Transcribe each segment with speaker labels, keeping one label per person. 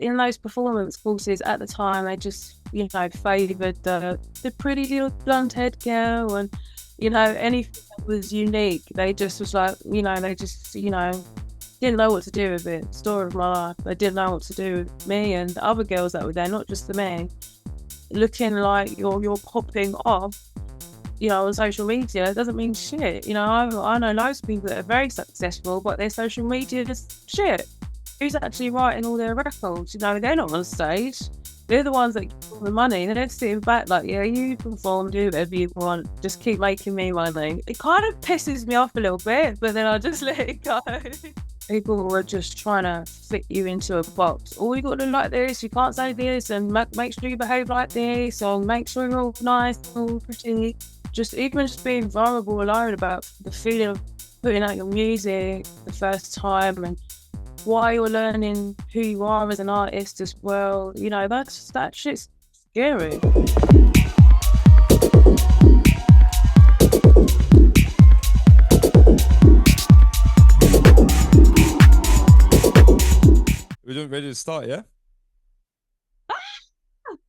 Speaker 1: in those performance courses at the time, they just, favoured the pretty little blonde haired girl, and, anything that was unique. They just was like, they just, didn't know what to do with it. Story of my life. They didn't know what to do with me and the other girls that were there, not just the men. Looking like you're popping off, on social media, it doesn't mean shit. I know loads of people that are very successful, but their social media is shit. Who's actually writing all their records? They're not on stage. They're the ones that give all the money. They're sitting back like, yeah, you perform, do whatever you want. Just keep making me money. It kind of pisses me off a little bit, but then I just let it go. People were just trying to fit you into a box. Oh, you got to look like this. You can't say this, and make sure you behave like this, or make sure you're all nice, all pretty. Just being vulnerable alone about the feeling of putting out your music the first time, and why you're learning who you are as an artist as well. That shit's scary.
Speaker 2: We're ready to start, yeah?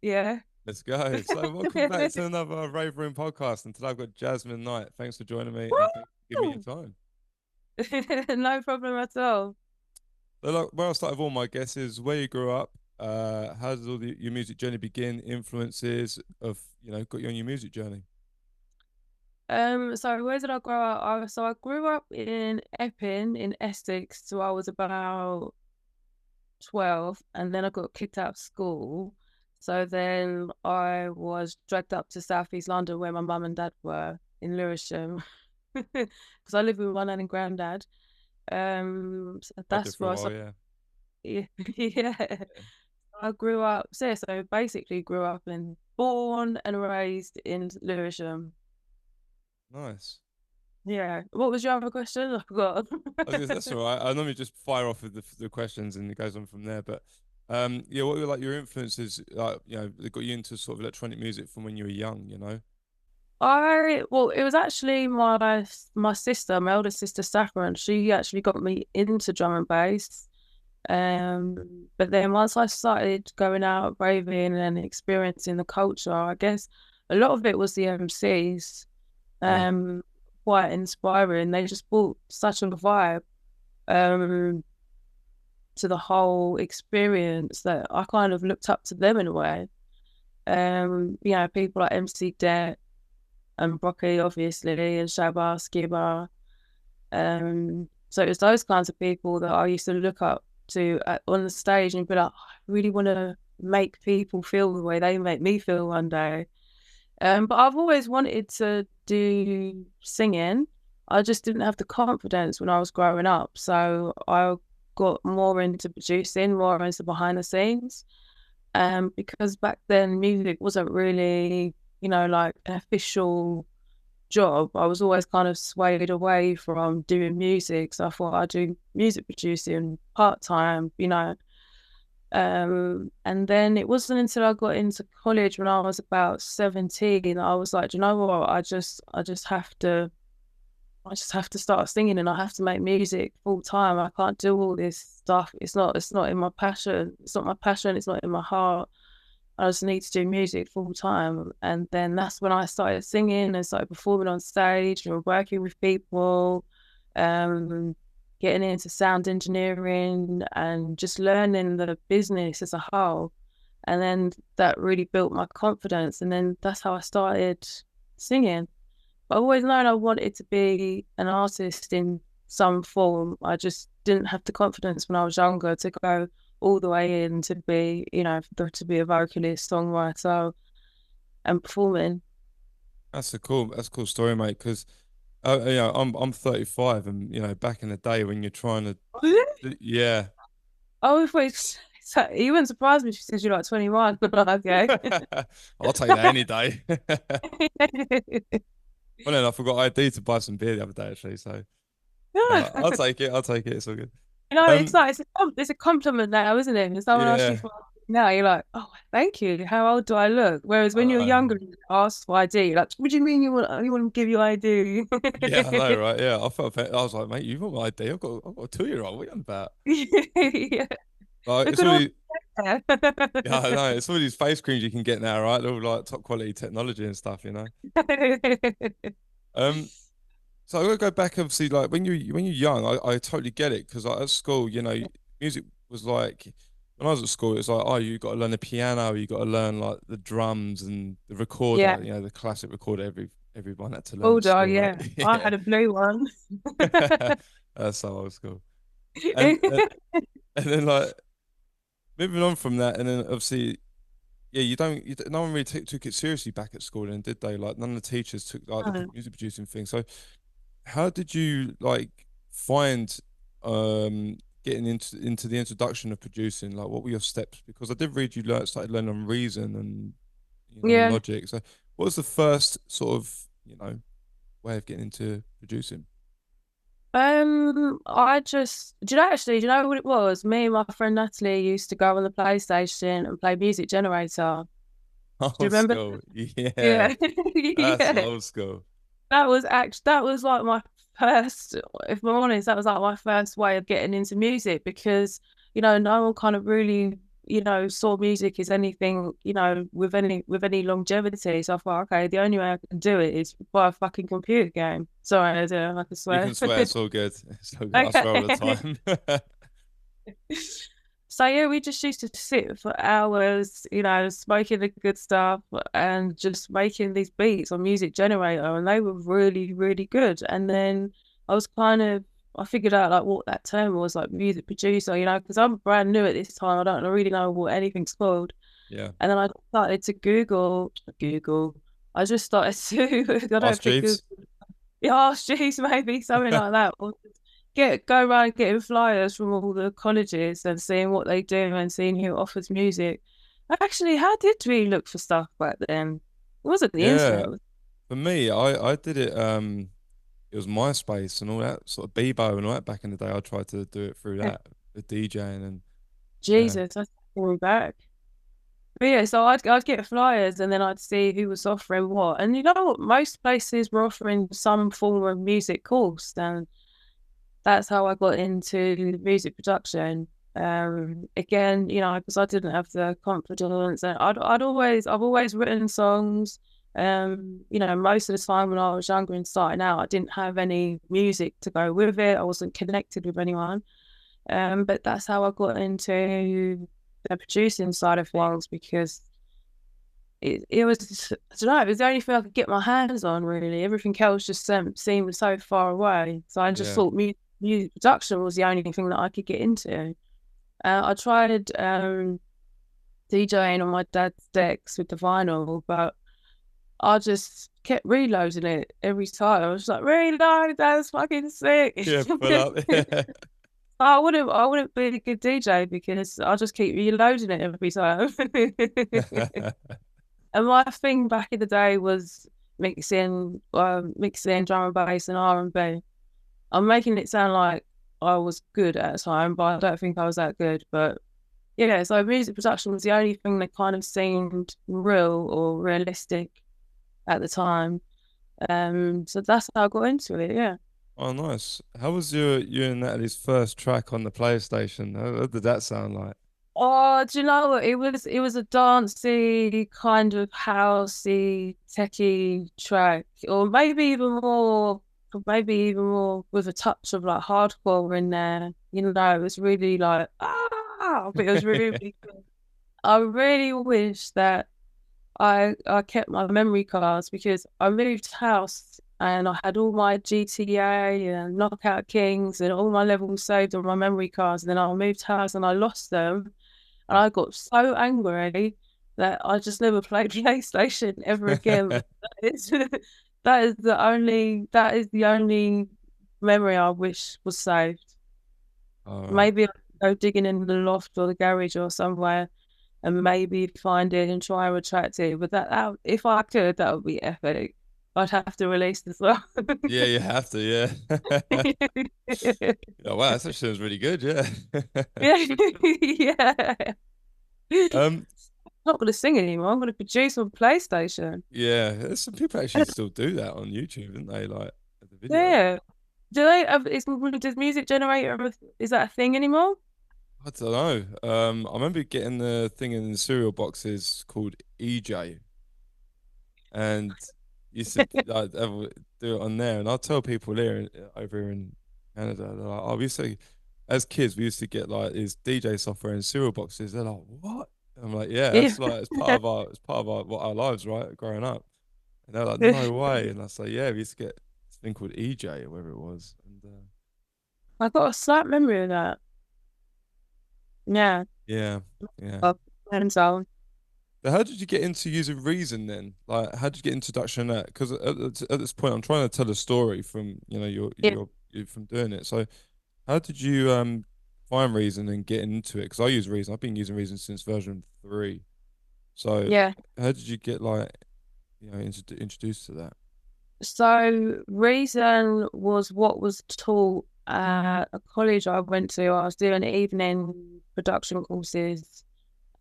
Speaker 1: Yeah.
Speaker 2: Let's go. So welcome back to another Rave Room podcast. And today I've got Jasmine Knight. Thanks for joining me and giving me your
Speaker 1: time. No problem at all.
Speaker 2: So where I'll start with all my guesses, where you grew up, how does your music journey begin, influences of, got you on your music journey?
Speaker 1: So where did I grow up? I grew up in Epping in Essex, so I was about 12, and then I got kicked out of school. So then I was dragged up to Southeast London where my mum and dad were in Lewisham, because I live with my nan and granddad. So that's where yeah. I grew up. So basically grew up and born and raised in Lewisham.
Speaker 2: Nice.
Speaker 1: Yeah. What was your other question? I forgot.
Speaker 2: That's all right. I normally just fire off with the questions and it goes on from there. But yeah, what were like your influences? That got you into sort of electronic music from when you were young.
Speaker 1: Well, it was actually my sister, my older sister Saffron. She actually got me into drum and bass. But then once I started going out raving and experiencing the culture, I guess a lot of it was the MCs. Quite inspiring. They just brought such a vibe to the whole experience that I kind of looked up to them in a way. People like MC Det and Brocky, obviously, and Shabba, Skibber. So it was those kinds of people that I used to look up to on the stage and be like, I really want to make people feel the way they make me feel one day. But I've always wanted to do singing. I just didn't have the confidence when I was growing up. So I got more into producing, more into behind the scenes. Because back then music wasn't really, like an official job. I was always kind of swayed away from doing music. So I thought I'd do music producing part-time, and then it wasn't until I got into college when I was about 17, I was like, do you know what? I just have to start singing, and I have to make music full time. I can't do all this stuff. It's not in my passion. It's not my passion. It's not in my heart. I just need to do music full time. And then that's when I started singing and started performing on stage and working with people, getting into sound engineering and just learning the business as a whole. And then that really built my confidence. And then that's how I started singing. I've always known I wanted to be an artist in some form. I just didn't have the confidence when I was younger to go all the way in to be, to be a vocalist, songwriter, and performing.
Speaker 2: That's a cool story, mate. Because I'm 35, and back in the day when you're trying to, yeah.
Speaker 1: Oh, you wouldn't surprise me if she says you're like 21, but okay.
Speaker 2: I'll take that any day. Well, then I forgot ID to buy some beer the other day, actually. So I'll take it. It's all good.
Speaker 1: It's like it's a compliment now, isn't it? When someone asks you for now, you're like, oh, thank you. How old do I look? Whereas when you're younger, you ask for ID. You're like, what do you mean you want to give you ID?
Speaker 2: Yeah, I know, right? Yeah, I was like, mate, you want my ID? I've got a 2-year-old. What are you on about?
Speaker 1: Yeah.
Speaker 2: Like
Speaker 1: Look
Speaker 2: it's
Speaker 1: at
Speaker 2: all
Speaker 1: all
Speaker 2: these, yeah, I
Speaker 1: the
Speaker 2: know it's all these face creams you can get now, right? They're all like top quality technology and stuff, you know. Um, so I gotta go back, obviously, like when you're young, I totally get it because like at school, you know, music was like when I was at school, it was like, oh, you got to learn the piano, you got to learn like the drums and the recorder,
Speaker 1: Yeah,
Speaker 2: you know, the classic recorder. Everyone had to learn at
Speaker 1: older,
Speaker 2: school, right?
Speaker 1: yeah. I
Speaker 2: Yeah,
Speaker 1: had a blue one.
Speaker 2: that's so old school. And and then like moving on from that, and then obviously, yeah, no one really took it seriously back at school, then did they? Like none of the teachers took like the music producing thing. So how did you like find getting into the introduction of producing? Like, what were your steps? Because I did read you started learning on Reason and
Speaker 1: Yeah.
Speaker 2: Logic. So, what was the first sort of way of getting into producing?
Speaker 1: I just, do you know what it was? Me and my friend Natalie used to go on the PlayStation and play Music Generator. Do you
Speaker 2: Old
Speaker 1: remember?
Speaker 2: school, yeah,
Speaker 1: Yeah.
Speaker 2: that's
Speaker 1: Yeah.
Speaker 2: old school.
Speaker 1: That was like my first, if I'm honest, that was like my first way of getting into music because, no one kind of really, saw music as anything, with any longevity. So I thought, okay, the only way I can do it is buy a fucking computer game. Sorry, I can
Speaker 2: You
Speaker 1: swear.
Speaker 2: can swear it's all good. It's all good. I swear all the
Speaker 1: Okay.
Speaker 2: time.
Speaker 1: So yeah, we just used to sit for hours, smoking the good stuff and just making these beats on Music Generator, and they were really, really good. And then I was kind of, I figured out like what that term was, like music producer, because I'm brand new at this time. I don't really know what anything's called.
Speaker 2: Yeah.
Speaker 1: And then I started to Google. I just started to, I don't
Speaker 2: Ask
Speaker 1: think Google,
Speaker 2: Jeeves.
Speaker 1: yeah, jeez, maybe something like that. Or go around getting flyers from all the colleges and seeing what they do and seeing who offers music. Actually, how did we look for stuff back then? It wasn't the
Speaker 2: Yeah.
Speaker 1: internet.
Speaker 2: For me, I did it. It was MySpace and all that sort of Bebo and all that back in the day. I tried to do it through that, the DJing and yeah,
Speaker 1: Jesus, that's going back. But yeah, so I'd get flyers and then I'd see who was offering what. And you know what? Most places were offering some form of music course. And that's how I got into music production. Again, because I didn't have the confidence, and I've always written songs. Most of the time when I was younger and starting out, I didn't have any music to go with it. I wasn't connected with anyone. But that's how I got into the producing side of things because it was, I don't know, it was the only thing I could get my hands on, really. Everything else just seemed so far away. So I just
Speaker 2: yeah.
Speaker 1: thought music production was the only thing that I could get into. I tried DJing on my dad's decks with the vinyl, but I just kept reloading it every time. I was like, reload, that's fucking sick.
Speaker 2: Yeah, pull up.
Speaker 1: I wouldn't be a good DJ because I just keep reloading it every time. And my thing back in the day was mixing drum and bass and R&B. I'm making it sound like I was good at the time, but I don't think I was that good. But yeah, so music production was the only thing that kind of seemed real or realistic at the time. So that's how I got into it. Yeah.
Speaker 2: Oh, nice. How was you and Natalie's first track on the PlayStation? How did that sound like?
Speaker 1: Oh, do you know what? It was a dancey, kind of housey, techie track, or maybe even more with a touch of like hardcore in there. It was really like but it was really, really good. I really wish that I kept my memory cards because I moved house and I had all my GTA and Knockout Kings and all my levels saved on my memory cards. And then I moved house and I lost them. And I got so angry that I just never played PlayStation ever again. It's, that is the only memory I wish was saved.
Speaker 2: All right.
Speaker 1: Maybe I'll go digging in the loft or the garage or somewhere and maybe find it and try and retract it. But that if I could, that would be epic. I'd have to release this well.
Speaker 2: Yeah, you have to, yeah. Oh, wow, that actually sounds really good, yeah.
Speaker 1: Yeah.
Speaker 2: Um,
Speaker 1: I'm not going to sing anymore. I'm going to produce on PlayStation.
Speaker 2: yeah, there's some people actually still do that on YouTube, don't they? Like the videos.
Speaker 1: Yeah. Do they have, does music generator, is that a thing anymore?
Speaker 2: I don't know. I remember getting the thing in the cereal boxes called EJ, and used to like do it on there. And I tell people here over here in Canada, they're like, oh, we used to, as kids, we used to get like these DJ software in cereal boxes. They're like, what? I'm like, yeah,
Speaker 1: Yeah.
Speaker 2: that's like it's part of our what our lives, right? Growing up. And they're like, no way. And I say, yeah, we used to get this thing called EJ or whatever it was. And
Speaker 1: I got a slight memory of that. Yeah.
Speaker 2: yeah, yeah.
Speaker 1: And so,
Speaker 2: So how did you get into using Reason then? Like, how did you get introduction to that? Because at this point, I'm trying to tell a story from
Speaker 1: yeah.
Speaker 2: you from doing it. So how did you find Reason and get into it? Because I use Reason. I've been using Reason since version 3. So
Speaker 1: Yeah.
Speaker 2: how did you get like introduced to that?
Speaker 1: So reason was what was taught at a college I went to. I was doing evening production courses.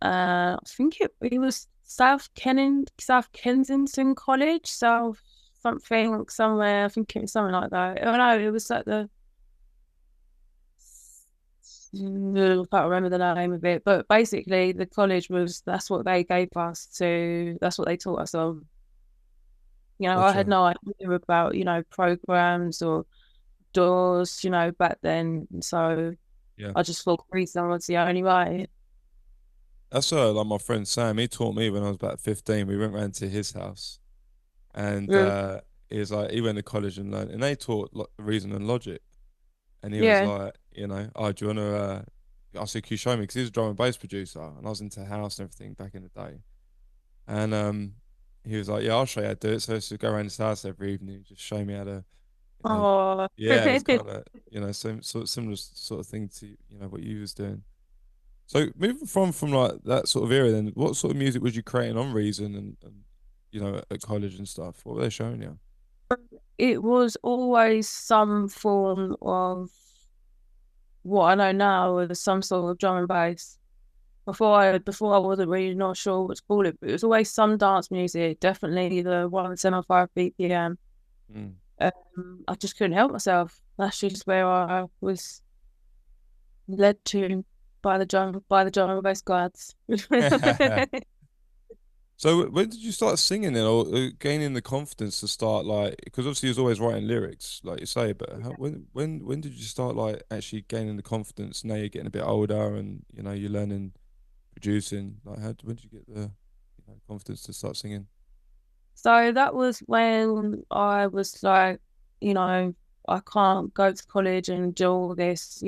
Speaker 1: I think it was South Kensington College, South something somewhere. I think it was something like that. Oh no, it was at the I can't remember the name of it, but basically the college was that's what they gave us to. That's what they taught us on. I had
Speaker 2: Gotcha.
Speaker 1: no idea about programs or doors, back then. So
Speaker 2: Yeah.
Speaker 1: I just thought reason was the only way.
Speaker 2: That's like my friend Sam. He taught me when I was about 15. We went round to his house, and
Speaker 1: Mm.
Speaker 2: he was like, he went to college and learned, and they taught Reason and Logic. And he was
Speaker 1: Yeah.
Speaker 2: like, oh, do you want to? I said, can you show me? Because he was a drum and bass producer, and I was into house and everything back in the day. And he was like, yeah, I'll show you how to do it. So I used to go around his house every evening, just show me how to, you know,
Speaker 1: Oh,
Speaker 2: yeah, it was kind of, similar sort of thing to what you was doing. So moving from like that sort of era, then what sort of music was you creating on Reason and at college and stuff? What were they showing you?
Speaker 1: it was always some form of what I know now as some sort of drum and bass. Before I wasn't really not sure what to call it, but it was always some dance music, definitely the 175 BPM.
Speaker 2: Mm.
Speaker 1: I just couldn't help myself. That's just where I was led to by the drum and bass gods.
Speaker 2: So when did you start singing then, or gaining the confidence to start like? Because obviously you was always writing lyrics, like you say. But when did you start like actually gaining the confidence? Now you're getting a bit older, and you're learning producing. Like when did you get the confidence to start singing?
Speaker 1: So that was when I was like, you know, I can't go to college and do all this,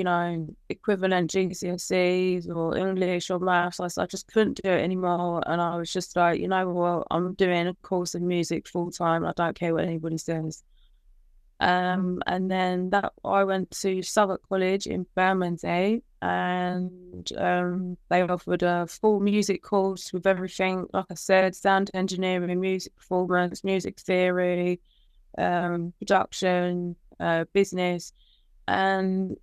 Speaker 1: equivalent GCSEs or English or maths. I just couldn't do it anymore. And I was just like, you know what, I'm doing a course of music full time. I don't care what anybody says. And then that I went to Southwark College in Bermondsey, and they offered a full music course with everything, like I said, sound engineering, music performance, music theory, production, business, and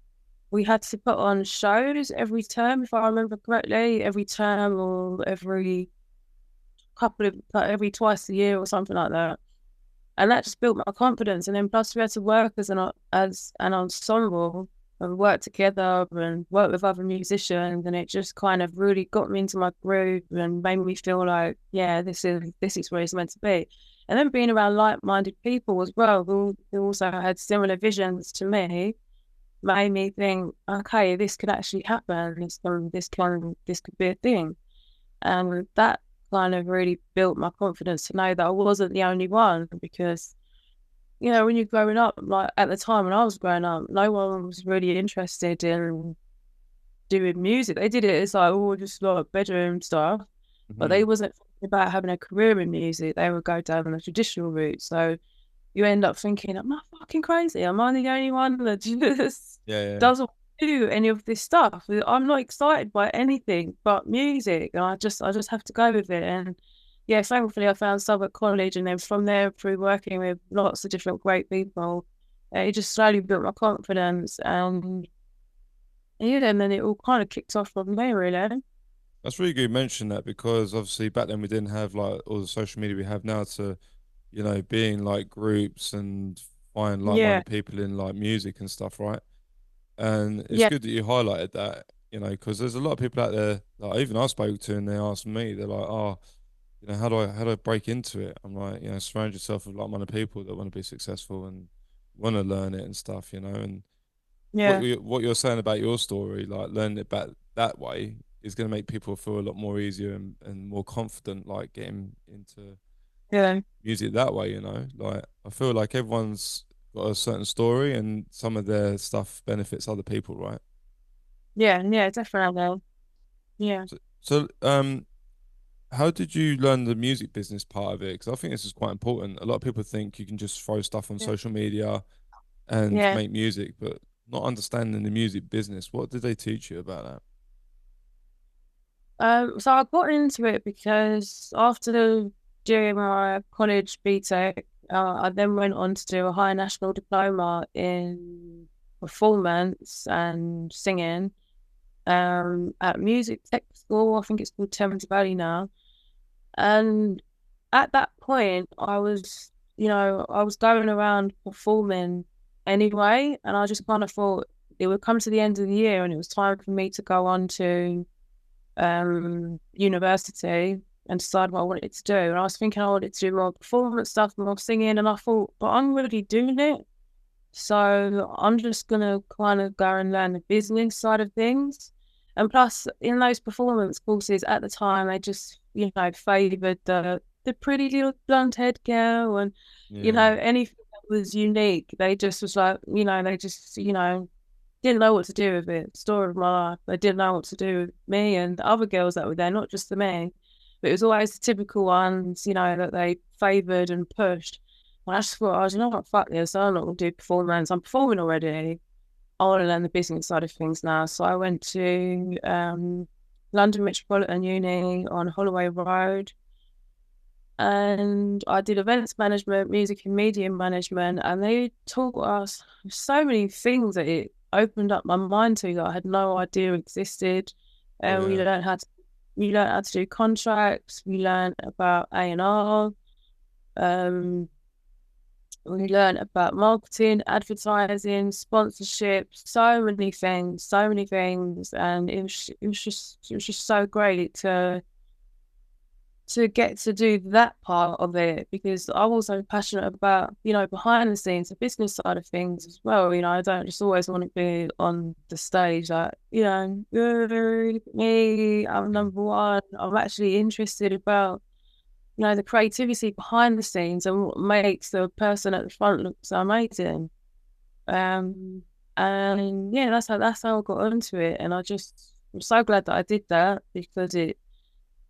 Speaker 1: we had to put on shows every term, if I remember correctly, every term or every couple of like every twice a year or something like that, and that just built my confidence. And then plus we had to work as an ensemble and work together and work with other musicians, and it just kind of really got me into my groove and made me feel like, yeah, this is where it's meant to be. And then being around like-minded people as well, who also had similar visions to me, made me think, okay, this could actually happen. This could be a thing. And that kind of really built my confidence to know that I wasn't the only one, because when you're growing up, like at the time when I was growing up, no one was really interested in doing music. They did it as like, oh, just like bedroom stuff, but they
Speaker 2: Hmm.
Speaker 1: wasn't thinking about having a career in music. They would go down the traditional route. So you end up thinking, am I fucking crazy? Am I the only one that just
Speaker 2: Yeah, yeah.
Speaker 1: doesn't do any of this stuff? I'm not excited by anything but music, and I just have to go with it. And yeah, thankfully I found Southwark College, and then from there, through working with lots of different great people, it just slowly built my confidence. And yeah, and then it all kind of kicked off from there, really.
Speaker 2: That's really good you mention that because obviously back then we didn't have like all the social media we have now to, be in like groups and find
Speaker 1: Yeah,
Speaker 2: like-minded people in like music and stuff, right? And it's
Speaker 1: yeah.
Speaker 2: good that you highlighted that. you know, because there's a lot of people out there, like even I spoke to, and they asked me, they're like, oh, you know, how do I break into it? I'm like, you know, surround yourself with like-minded people that want to be successful and want to learn it and stuff, you know. And
Speaker 1: Yeah,
Speaker 2: what you're saying about your story, like learning it back that way, is going to make people feel a lot more easier and more confident, like getting into
Speaker 1: yeah,
Speaker 2: music that way, you know. Like I feel like everyone's got a certain story, and some of their stuff benefits other people, right?
Speaker 1: yeah, yeah, definitely. Yeah,
Speaker 2: So, how did you learn the music business part of it? Because I think this is quite important. A lot of people think you can just throw stuff on
Speaker 1: yeah,
Speaker 2: social media and
Speaker 1: yeah.
Speaker 2: make music, but not understanding the music business. What did they teach you about that?
Speaker 1: So I got into it because during my college BTEC, I then went on to do a higher national diploma in performance and singing at music tech school. I think it's called Thames Valley now. And at that point, I was going around performing anyway, and I just kind of thought it would come to the end of the year, and it was time for me to go on to university and decide what I wanted to do. And I was thinking I wanted to do more performance stuff, more singing, and I thought, but I'm already doing it. So I'm just gonna kind of go and learn the business side of things. And plus, in those performance courses at the time, they just, favoured the pretty little blonde haired girl, and
Speaker 2: Yeah,
Speaker 1: anything that was unique. They just was like, they just, didn't know what to do with it. Story of my life. They didn't know what to do with me and the other girls that were there, not just the men. But it was always the typical ones, that they favoured and pushed. And I just thought, you know what, fuck this. I'm not going to do performance. I'm performing already. I want to learn the business side of things now. So I went to London Metropolitan Uni on Holloway Road, and I did events management, music and media management, and they taught us so many things that it opened up my mind to that I had no idea existed.
Speaker 2: oh
Speaker 1: And
Speaker 2: yeah,
Speaker 1: we learned how to do contracts. We learned about A&R. Um, we learned about marketing, advertising, sponsorship, so many things, and it was just so great to get to do that part of it, because I'm also passionate about, behind the scenes, the business side of things as well. I don't just always want to be on the stage like, look at me, I'm
Speaker 2: yeah,
Speaker 1: number one. I'm actually interested about, the creativity behind the scenes and what makes the person at the front look so amazing. Um, and yeah, that's how I got onto it. And I'm so glad that I did that, because it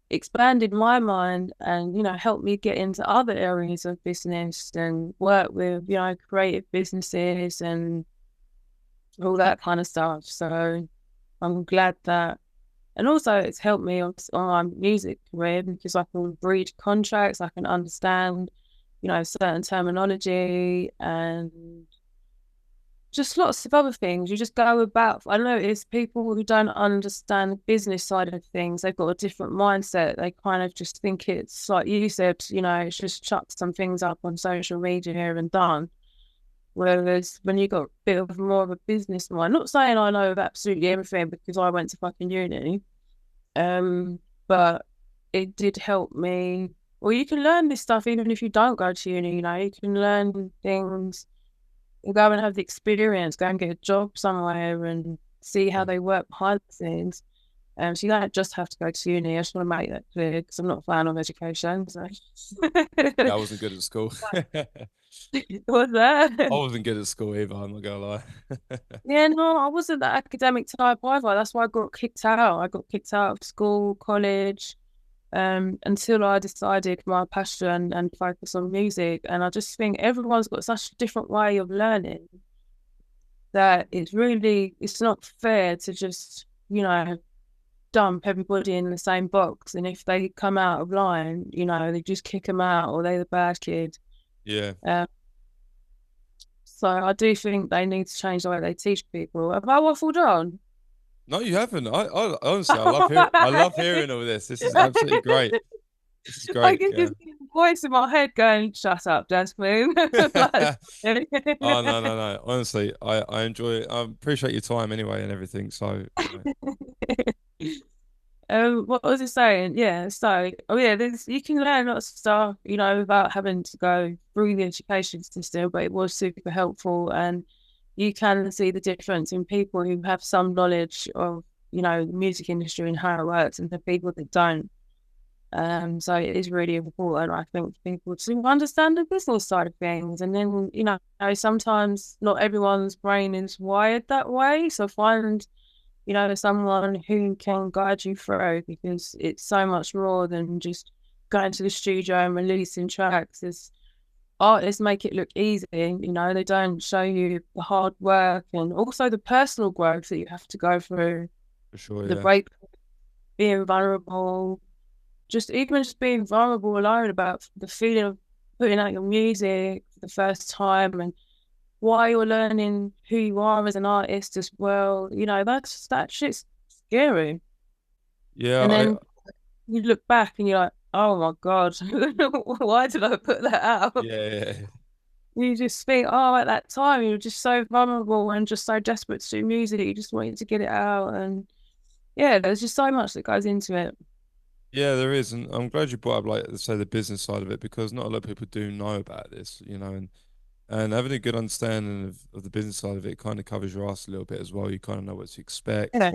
Speaker 1: expanded my mind and helped me get into other areas of business and work with creative businesses and all that kind of stuff. So I'm glad that, and also it's helped me on my music career, because I can read contracts, I can understand certain terminology, and just lots of other things. You just go about. I notice people who don't understand the business side of things, they've got a different mindset. They kind of just think it's like you said, it's just chuck some things up on social media and done. Whereas when you got a bit of more of a business mind, not saying I know of absolutely everything because I went to fucking uni, but it did help me. Well, you can learn this stuff even if you don't go to uni. You can learn things, go and have the experience, go and get a job somewhere and see how
Speaker 2: yeah.
Speaker 1: they work behind the scenes. So you don't just have to go to uni. I just want to make that clear, because I'm not a fan of education. So
Speaker 2: Yeah, I wasn't good at school. I
Speaker 1: what's that?
Speaker 2: wasn't good at school either. I'm not gonna lie.
Speaker 1: Yeah, no, I wasn't that academic type either. That's why I got kicked out. I got kicked out of school, college, until I decided my passion and focus on music. And I just think everyone's got such a different way of learning that it's not fair to just, dump everybody in the same box. And if they come out of line, they just kick them out, or they're the bad kid.
Speaker 2: Yeah.
Speaker 1: Um, so I do think they need to change the way they teach people. Have I waffled on?
Speaker 2: No, you haven't. I honestly, I love hearing all this. This is absolutely great. This is
Speaker 1: I
Speaker 2: great.
Speaker 1: can
Speaker 2: Yeah.
Speaker 1: just hear the voice in my head going, "Shut up, Jasmine." Like,
Speaker 2: Oh no, no, no. Honestly, I enjoy it. I appreciate your time anyway and everything. So,
Speaker 1: what was I saying? Yeah, so oh yeah, there's you can learn lots of stuff, without having to go through the education system, but it was super helpful and you can see the difference in people who have some knowledge of, the music industry and how it works and the people that don't. So it is really important, I think, for people to understand the business side of things. And then, sometimes not everyone's brain is wired that way. So find someone who can guide you through because it's so much more than just going to the studio and releasing tracks. It's artists make it look easy, they don't show you the hard work and also the personal growth that you have to go through,
Speaker 2: for sure,
Speaker 1: the
Speaker 2: yeah,
Speaker 1: break, being vulnerable, just being vulnerable alone about the feeling of putting out your music for the first time and while you're learning who you are as an artist as well, that shit's scary.
Speaker 2: yeah.
Speaker 1: And then you look back and you're like, oh my God, why did I put that out?
Speaker 2: Yeah, yeah,
Speaker 1: You just think, oh, at that time, you were just so vulnerable and just so desperate to do music. You just wanted to get it out. And yeah, there's just so much that goes into it.
Speaker 2: yeah. There is, and I'm glad you brought up, like, say, the business side of it because not a lot of people do know about this, and having a good understanding of the business side of it kind of covers your ass a little bit as well. You kind of know what to expect,
Speaker 1: Yeah.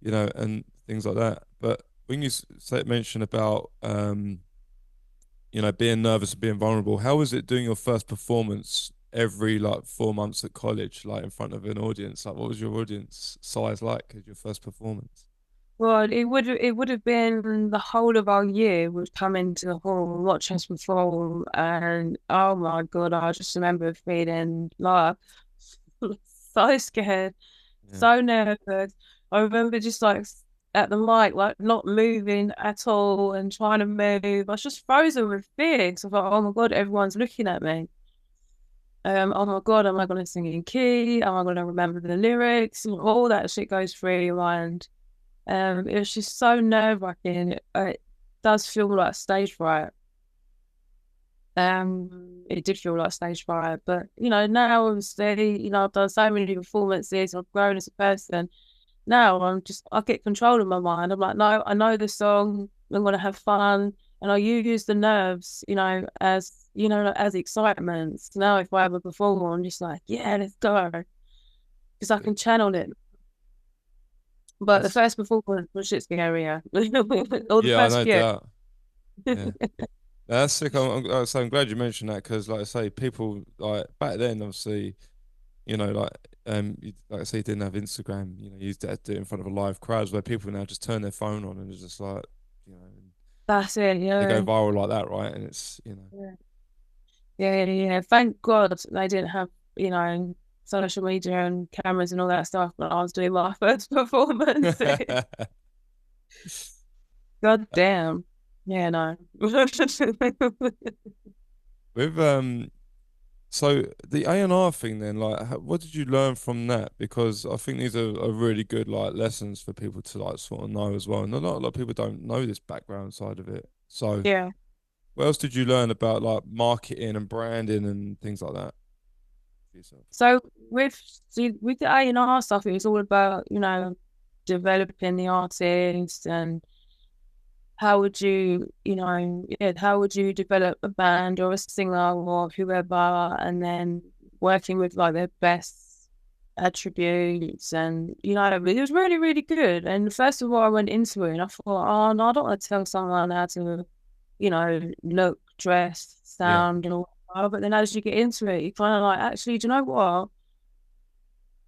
Speaker 2: and and things like that. But when you say mention about being nervous and being vulnerable. How was it doing your first performance every like 4 months at college, like in front of an audience? Like, what was your audience size like at your first performance?
Speaker 1: Well, it would have been the whole of our year would come into the hall and watch us perform, and oh my God, I just remember feeling like so scared,
Speaker 2: Yeah,
Speaker 1: so nervous. I remember just like at the mic, like not moving at all and trying to move. I was just frozen with fear. So I thought, oh my God, everyone's looking at me. Oh my God, am I going to sing in key? Am I going to remember the lyrics? And all that shit goes through your mind. It was just so nerve-wracking. It does feel like stage fright. It did feel like stage fright, but now obviously, I've done so many performances, I've grown as a person. Now I get control of my mind. I'm like, no, I know the song, I'm gonna have fun, and I use the nerves, as excitement. So now if I have a performer, I'm just like, yeah, let's go, because I
Speaker 2: yeah.
Speaker 1: can channel it. But the
Speaker 2: That's
Speaker 1: first performance was shit scarier, or the
Speaker 2: yeah, I
Speaker 1: first
Speaker 2: know
Speaker 1: few.
Speaker 2: doubt. Yeah. That's sick. I'm glad you mentioned that because, like I say, people like back then, obviously, like like I say, you didn't have Instagram. You used to do it in front of a live crowd, where people now just turn their phone on and it's just like, and
Speaker 1: That's it,
Speaker 2: they go
Speaker 1: yeah.
Speaker 2: viral like that, right? And it's,
Speaker 1: Yeah. Yeah, yeah. Thank God they didn't have, social media and cameras and all that stuff when I was doing my first performance. God damn. Yeah, no.
Speaker 2: With so the A&R thing then, like, what did you learn from that? Because I think these are really good like lessons for people to like sort of know as well. And a lot of people don't know this background side of it. So
Speaker 1: Yeah.
Speaker 2: what else did you learn about like marketing and branding and things like that for yourself?
Speaker 1: So with the A&R stuff, it was all about, developing the artist and how would you, how would you develop a band or a singer or whoever, and then working with like their best attributes, and it was really, really good. And first of all, I went into it and I thought, oh no, I don't want to tell someone how to, look, dress,
Speaker 2: Yeah,
Speaker 1: sound, and all that. But then as you get into it, you kind of like, actually, do you know what?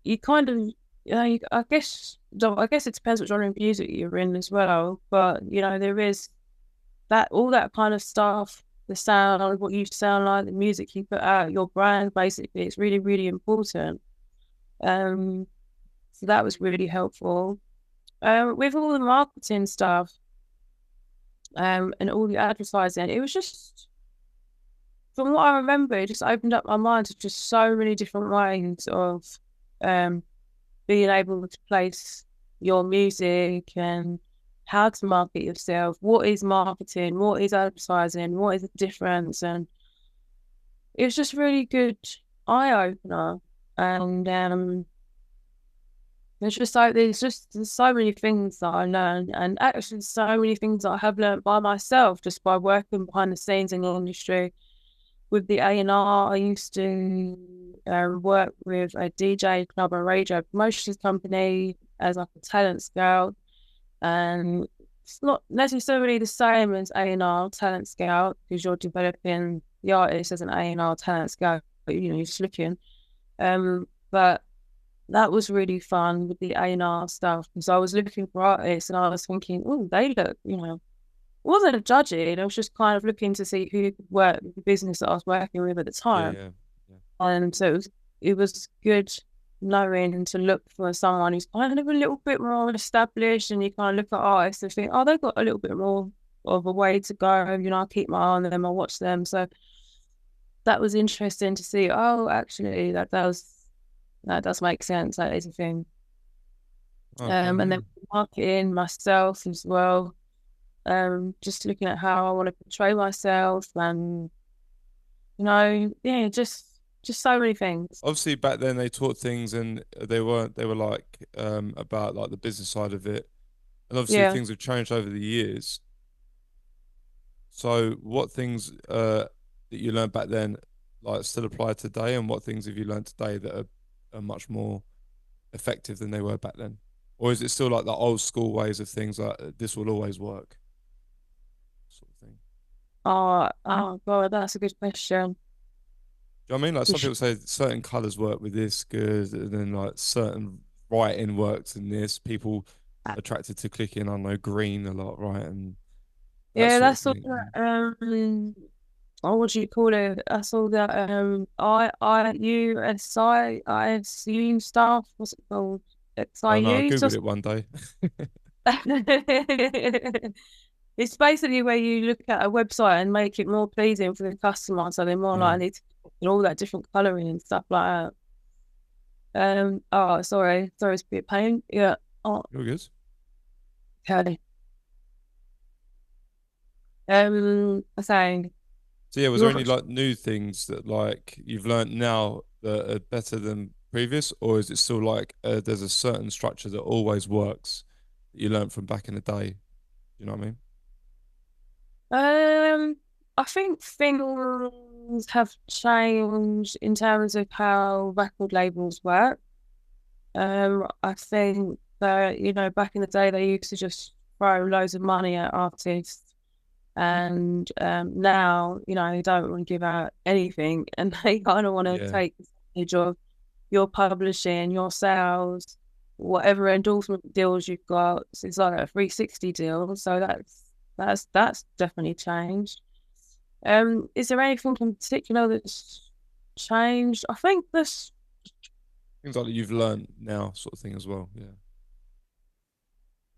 Speaker 1: You kind of, I guess it depends what genre of music you're in as well. But there is that all that kind of stuff, the sound, what you sound like, the music you put out, your brand, basically, it's really, really important. Um, so that was really helpful. With all the marketing stuff, and all the advertising, it was just, from what I remember, it just opened up my mind to just so many different ways of um being able to place your music and how to market yourself, what is marketing, what is advertising, what is the difference, and it was just really good eye opener. And there's so many things that I learned, and actually so many things that I have learned by myself just by working behind the scenes in the industry. With the A&R, I used to work with a DJ club and radio promotions company as like a talent scout, and it's not necessarily the same as A&R talent scout because you're developing the artist as an A&R talent scout, but you're just looking. But that was really fun with the A&R stuff because I was looking for artists and I was thinking, oh, they look, wasn't judging. I was just kind of looking to see who could work with the business that I was working with at the
Speaker 2: Yeah,
Speaker 1: time.
Speaker 2: yeah, yeah.
Speaker 1: And so it was good knowing to look for someone who's kind of a little bit more established, and you kind of look at artists and think, oh, they've got a little bit more of a way to go. I keep my eye on them, I watch them. So that was interesting to see. Oh, actually, that does make sense. That is a thing.
Speaker 2: Okay,
Speaker 1: And
Speaker 2: yeah.
Speaker 1: then marketing myself as well. Just looking at how I want to portray myself, and yeah, just so many things.
Speaker 2: Obviously, back then they taught things, and they were like about like the business side of it, and obviously
Speaker 1: Yeah.
Speaker 2: things have changed over the years. So, what things that you learned back then like still apply today, and what things have you learned today that are much more effective than they were back then? Or is it still like the old school ways of things like this will always work sort of thing?
Speaker 1: Oh God, that's a good question.
Speaker 2: Do you know what I mean? Like
Speaker 1: For
Speaker 2: some
Speaker 1: sure.
Speaker 2: people say certain colors work with this good, and then like certain writing works in this. People attracted to clicking, I don't know, green a lot, right? And that
Speaker 1: Yeah,
Speaker 2: sort of
Speaker 1: that's all
Speaker 2: thing.
Speaker 1: that, oh, what do you call it? That's all that IUSI stuff. What's it called?
Speaker 2: I don't know. I
Speaker 1: XIU.
Speaker 2: googled it one day.
Speaker 1: It's basically where you look at a website and make it more pleasing for the customer, so they're more
Speaker 2: Yeah,
Speaker 1: likely to and all that different colouring and stuff like that. Oh, sorry, it's a bit of pain. Yeah. Oh,
Speaker 2: you're good.
Speaker 1: okay. I say
Speaker 2: So yeah, was there
Speaker 1: you're
Speaker 2: any like new things that like you've learned now that are better than previous, or is it still like there's a certain structure that always works that you learned from back in the day? You know what I mean?
Speaker 1: um, I think things have changed in terms of how record labels work. I think that back in the day they used to just throw loads of money at artists. And now, they don't want to give out anything, and they kind of want to
Speaker 2: Yeah,
Speaker 1: take advantage of your publishing, your sales, whatever endorsement deals you've got. So it's like a 360 deal. So that's definitely changed. Is there anything in particular that's changed? I think this.
Speaker 2: things like that you've learned now, sort of thing as well. Yeah,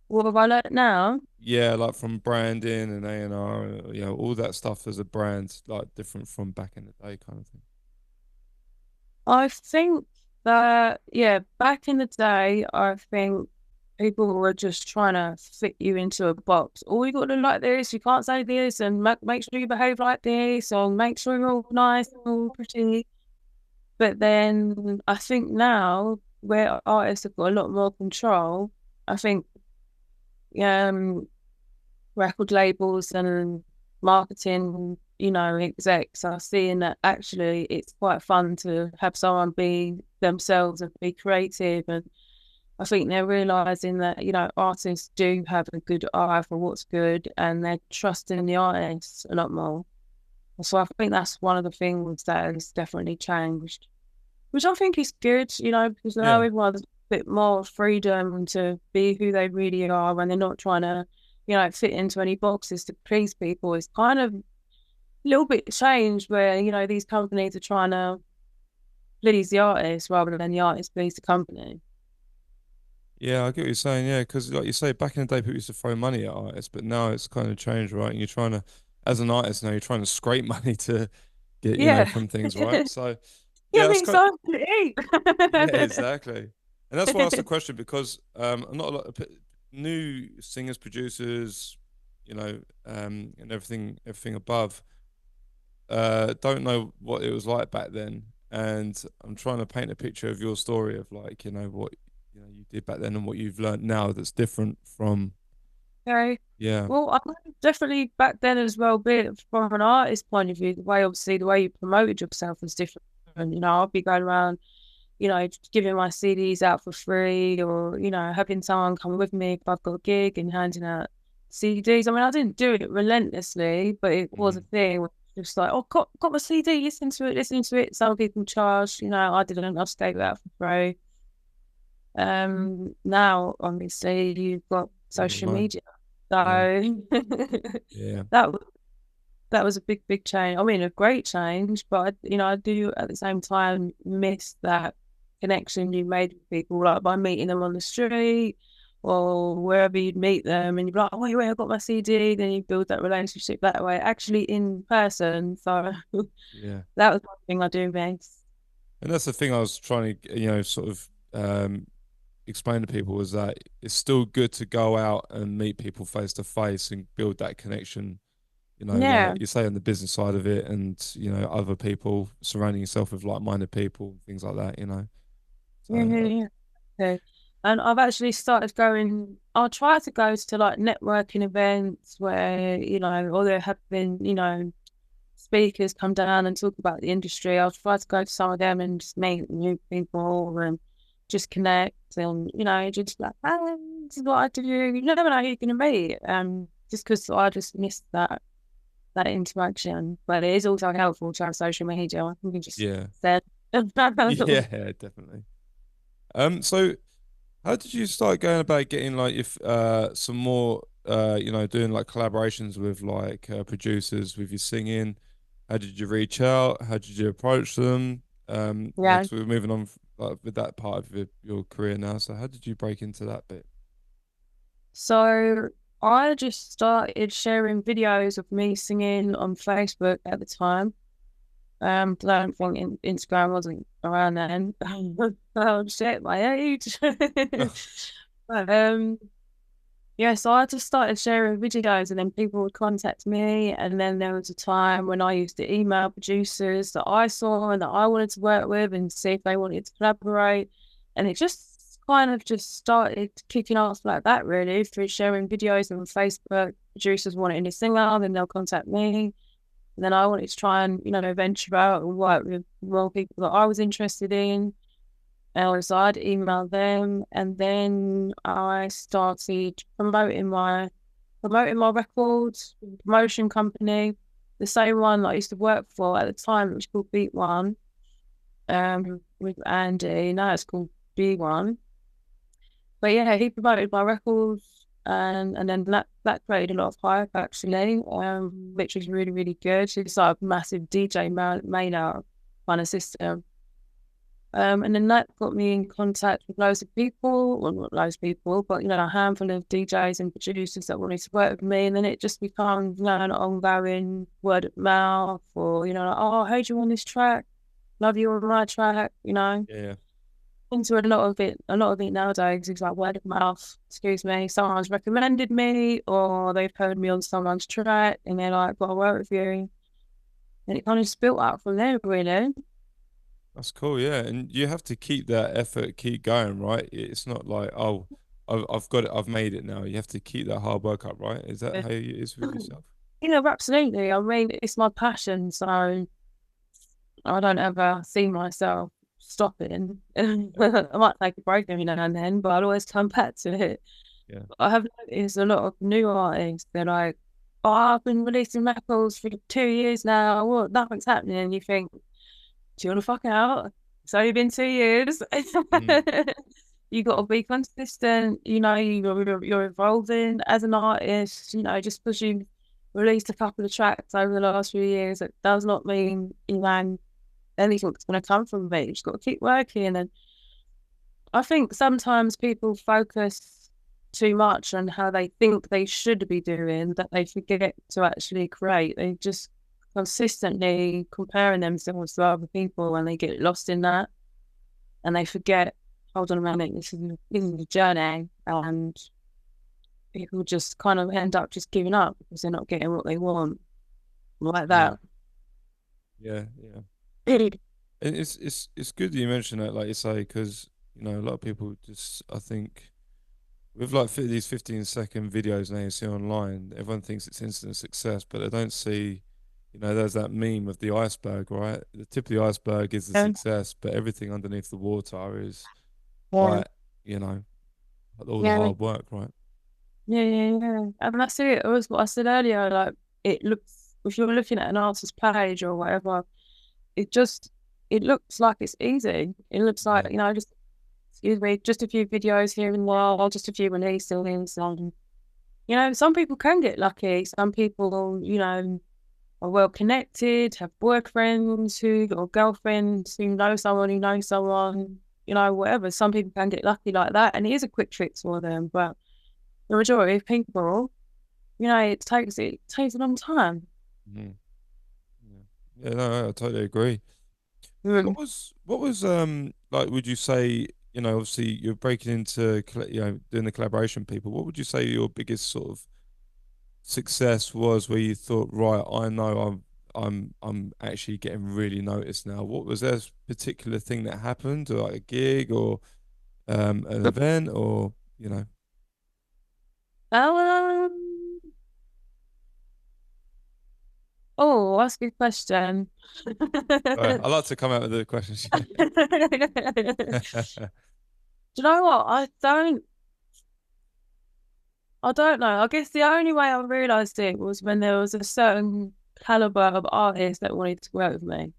Speaker 1: What have I learned now?
Speaker 2: yeah, like from branding and A&R, all that stuff as a brand, like different from back in the day, kind of thing.
Speaker 1: I think that, yeah, back in the day, I think people were just trying to fit you into a box. Oh, you got to look like this, you can't say this, and make sure you behave like this, or make sure you're all nice and all pretty. But then I think now, where artists have got a lot more control, I think um, record labels and marketing, execs are seeing that actually it's quite fun to have someone be themselves and be creative. And I think they're realizing that, artists do have a good eye for what's good, and they're trusting the artists a lot more. So I think that's one of the things that has definitely changed, which I think is good, because now
Speaker 2: Yeah,
Speaker 1: everyone's a bit more freedom to be who they really are, and they're not trying to, fit into any boxes to please people. It's kind of a little bit changed where, these companies are trying to please the artist rather than the artist please the company.
Speaker 2: yeah, I get what you're saying. Yeah, because like you say, back in the day, people used to throw money at artists, but now it's kind of changed, right? And you're trying to, as an artist now, you're trying to scrape money to get,
Speaker 1: Yeah.
Speaker 2: from things, right? So, yeah,
Speaker 1: Give
Speaker 2: that's
Speaker 1: me
Speaker 2: kind.
Speaker 1: something to
Speaker 2: Yeah,
Speaker 1: eat.
Speaker 2: exactly. And that's why I asked the question because not a lot of new singers, producers, and everything above, don't know what it was like back then, and I'm trying to paint a picture of your story of like, what you did back then and what you've learned now that's different from,
Speaker 1: Okay.
Speaker 2: yeah.
Speaker 1: Well, I think definitely back then as well, be it from an artist point of view, obviously the way you promoted yourself was different. I'll be going around, giving my CDs out for free, or, having someone come with me if I've got a gig and handing out CDs. I mean, I didn't do it relentlessly, but it was a
Speaker 2: Mm,
Speaker 1: thing. Just like, oh, got my CD, listen to it. Some people charge, I didn't, I just gave it out for free. Now obviously you've got
Speaker 2: all
Speaker 1: social
Speaker 2: online.
Speaker 1: media,
Speaker 2: Yeah,
Speaker 1: so
Speaker 2: yeah,
Speaker 1: that that was a big change. I mean, a great change, but I do at the same time miss that connection you made with people, like by meeting them on the street or wherever you'd meet them, and you'd be like, "Oh, wait, I got my CD." Then you build that relationship that way, actually in person. So
Speaker 2: yeah.
Speaker 1: that was one thing I do miss.
Speaker 2: And that's the thing I was trying to, sort of explain to people was that it's still good to go out and meet people face to face and build that connection.
Speaker 1: Yeah,
Speaker 2: Like you say on the business side of it, and other people surrounding yourself with like-minded people, things like that.
Speaker 1: yeah,
Speaker 2: So
Speaker 1: yeah, yeah. Okay. And I've actually started going, I'll try to go to like networking events where, or they're having, speakers come down and talk about the industry. I'll try to go to some of them and just meet new people and just connect and, just like, oh, this is what I do. You never know who you're going to meet. Just because I just miss that interaction. But it is also helpful to have social media. You can just
Speaker 2: yeah,
Speaker 1: send.
Speaker 2: yeah, definitely. So how did you start going about getting like if some more doing like collaborations with like producers with your singing? How did you reach out? How did you approach them?
Speaker 1: Yeah.
Speaker 2: 'Cause we're moving on like with that part of your career now. So how did you break into that bit?
Speaker 1: So I just started sharing videos of me singing on Facebook at the time. I don't think Instagram wasn't around then. Oh shit, my age. But yeah, so I just started sharing videos and then people would contact me. And then there was a time when I used to email producers that I saw and that I wanted to work with and see if they wanted to collaborate. And it just kind of just started kicking off like that, really, through sharing videos on Facebook. Producers wanting a singer, then they'll contact me. And then I wanted to try and, venture out and work with more people that I was interested in. And so I'd email them, and then I started promoting my records, promotion company, the same one that I used to work for at the time, which was called Beat One, with Andy. Now it's called B1. But yeah, he promoted my records, and then that created a lot of hype actually, which was really really good. It's like a massive DJ mailer kind of system. And then that got me in contact with loads of people, well, not loads of people, but, a handful of DJs and producers that wanted to work with me. And then it just becomes, an ongoing word of mouth or, like, oh, I heard you on this track. Love you on my track,
Speaker 2: Yeah,
Speaker 1: Into a lot of it nowadays is like word of mouth, excuse me. Someone's recommended me or they've heard me on someone's track and they're like, got to work with you. And it kind of just built up from there, really.
Speaker 2: that's cool. Yeah, and you have to keep that effort, keep going, right? It's not like, oh, I've got it, I've made it now. You have to keep that hard work up, right? Is that how it is with yourself?
Speaker 1: Absolutely. I mean, it's my passion, so I don't ever see myself stopping.
Speaker 2: Yeah,
Speaker 1: I might take a break every now and then, but I'll always come back to it.
Speaker 2: yeah.
Speaker 1: I have noticed a lot of new artists. They're like, "Oh, I've been releasing records for 2 years now. Well, nothing's happening." And you think, "Do you want to fuck out? It's only been 2 years."
Speaker 2: Mm,
Speaker 1: You got to be consistent. You're evolving as an artist. Just because you released a couple of tracks over the last few years, it does not mean anything's going to come from it. You just got to keep working. And I think sometimes people focus too much on how they think they should be doing that they forget to actually create. They just consistently comparing themselves to other people and they get lost in that and they forget, hold on a minute, this is a journey. And people just kind of end up just giving up because they're not getting what they want, like
Speaker 2: Yeah,
Speaker 1: that.
Speaker 2: yeah, yeah. And it's good that you mentioned that, like you say, because you know a lot of people just I think with like these 15-second videos now you see online, everyone thinks it's instant success, but they don't see, you know, there's that meme of the iceberg, right? The tip of the iceberg is the
Speaker 1: Yeah,
Speaker 2: success, but everything underneath the water is
Speaker 1: yeah,
Speaker 2: like, you know, all the
Speaker 1: yeah,
Speaker 2: hard work, right?
Speaker 1: yeah, yeah, yeah. And that's it. It was what I said earlier. Like it looks, if you're looking at an artist's page or whatever, it just it looks like it's easy. It looks like,
Speaker 2: Yeah,
Speaker 1: just excuse me, just a few videos here and there, just a few releases. Some people can get lucky. Some people, are well connected, have boyfriends who or girlfriends who knows someone, whatever. Some people can get lucky like that, and it is a quick fix for them. But the majority of people, it takes a long time.
Speaker 2: hmm, yeah, yeah. No, I totally agree.
Speaker 1: Mm.
Speaker 2: What was like? Would you say, you know, obviously you're breaking into you know, doing the collaboration people. What would you say your biggest sort of success was where you thought, right, I know I'm actually getting really noticed now? What was there a particular thing that happened, or like a gig, or an event, or you know?
Speaker 1: Um, that's a good question.
Speaker 2: Sorry, I like to come out with the questions.
Speaker 1: Do you know what? I don't know. I guess the only way I realised it was when there was a certain caliber of artist that wanted to work with me.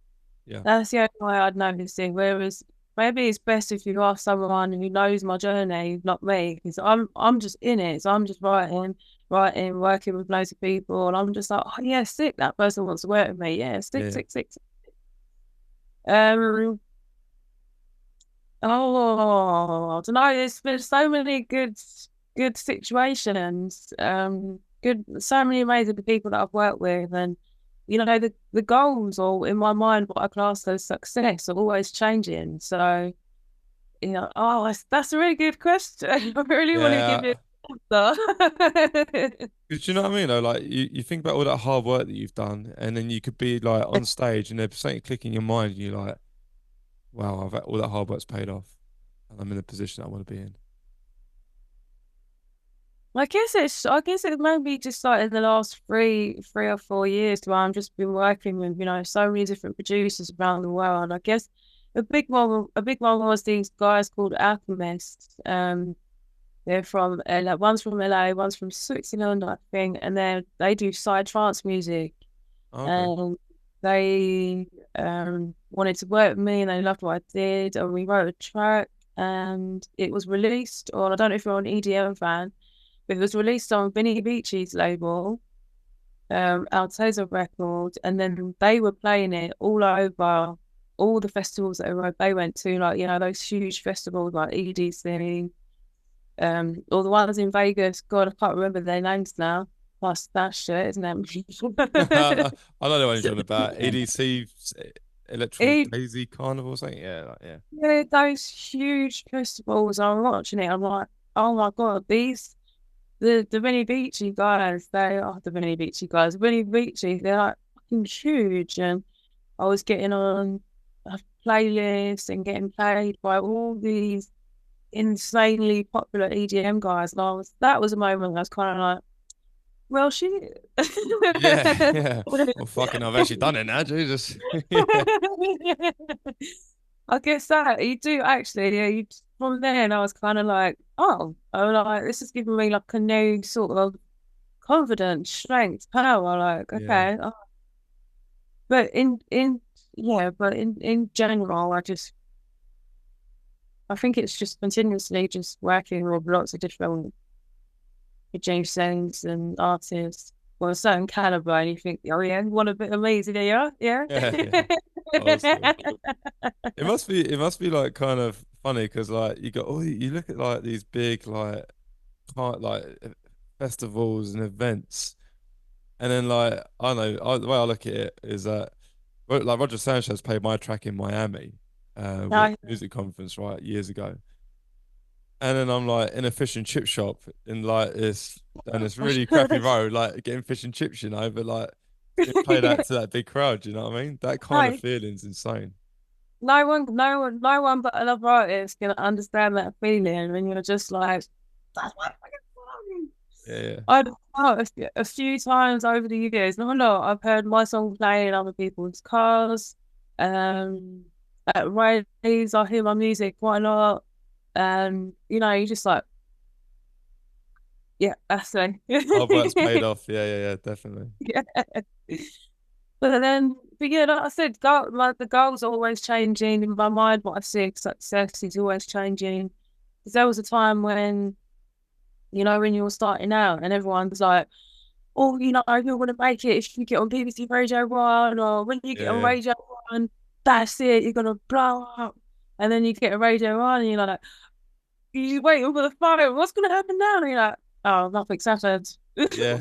Speaker 2: Yeah,
Speaker 1: That's the only way I'd noticed it. Whereas maybe it's best if you ask someone who knows my journey, not me, because I'm just in it. So I'm just writing, working with loads of people, and I'm just like, oh yeah, sick. That person wants to work with me. Yeah, sick,
Speaker 2: yeah,
Speaker 1: sick, sick. Um, oh, I don't know. There's been so many good situations. Good, so many amazing people that I've worked with, and the goals, or in my mind, what I class as success, are always changing. So, that's a really good question. I really want to give
Speaker 2: yeah.
Speaker 1: you an answer.
Speaker 2: 'Cause you know what I mean? Though, like you think about all that hard work that you've done, and then you could be like on stage, and there's something click in your mind, and you're like, "Wow, all that hard work's paid off, and I'm in the position I want to be in."
Speaker 1: I guess it may be just like in the last three or 4 years where I've just been working with, so many different producers around the world. I guess a big one was these guys called Alchemists. They're from LA, one's from LA, one's from Switzerland, I think, and they do side trance music.
Speaker 2: Oh, okay.
Speaker 1: And they wanted to work with me, and they loved what I did, and we wrote a track, and it was released on, I don't know if you're an EDM fan, but it was released on Vinny Beach's label, Alteza Records, and then they were playing it all over all the festivals that they went to, like, those huge festivals like EDC, or the ones in Vegas. God, I can't remember their names now. Plus that shit, isn't
Speaker 2: I
Speaker 1: it?
Speaker 2: don't know what he's on about. EDC, Electrical
Speaker 1: E
Speaker 2: Daisy Carnival, or something. Yeah, like, yeah,
Speaker 1: Yeah, those huge festivals. I'm watching it. I'm like, oh my God, the Vinny Beachy guys, they are the Vinny Beachy guys. Vinny Beachy, they're like fucking huge. And I was getting on a playlist and getting played by all these insanely popular EDM guys. And that was a moment I was kind of like, well, shit.
Speaker 2: yeah, yeah. Well, fucking, I've actually done it now, Jesus. Yeah,
Speaker 1: I guess that you do actually. Yeah, from then I was kind of like, oh, this is giving me like a new sort of confidence, strength, power. Like,
Speaker 2: yeah,
Speaker 1: okay, but in general, I think it's just continuously just working with lots of different producers and artists. Well, a certain caliber, and you think, oh yeah, want a bit of me, yeah.
Speaker 2: yeah, yeah. Awesome. It must be like kind of funny because like you got all you look at like these big like festivals and events, and then like I don't know the way I look at it is that like Roger Sanchez played my track in Miami,
Speaker 1: No,
Speaker 2: music conference right years ago, and then I'm like in a fish and chip shop in like this, and it's really crappy road, like getting fish and chips, but like being played out to that big crowd. You know what I mean? That kind of
Speaker 1: No,
Speaker 2: feeling's insane.
Speaker 1: no one but another artist can understand that feeling when you're just like, that's my fucking song.
Speaker 2: Yeah,
Speaker 1: I've noticed it a few times over the years. Not a lot. I've heard my song playing in other people's cars. Um, at raves, I hear my music quite a lot. You just like, yeah, that's
Speaker 2: hard work's paid
Speaker 1: it.
Speaker 2: off. Yeah, yeah, yeah, definitely.
Speaker 1: Yeah. But yeah, like I said, like the goals are always changing in my mind. What I see as success is always changing. Because there was a time when you were starting out and everyone's like, oh, you're going to make it if you get on BBC Radio 1, or when you get
Speaker 2: Yeah,
Speaker 1: on
Speaker 2: yeah,
Speaker 1: Radio 1, that's it, you're going to blow up. And then you get a Radio 1 and you're like, you're waiting for the phone. What's going to happen now? And you're like, oh, nothing's happened.
Speaker 2: yeah.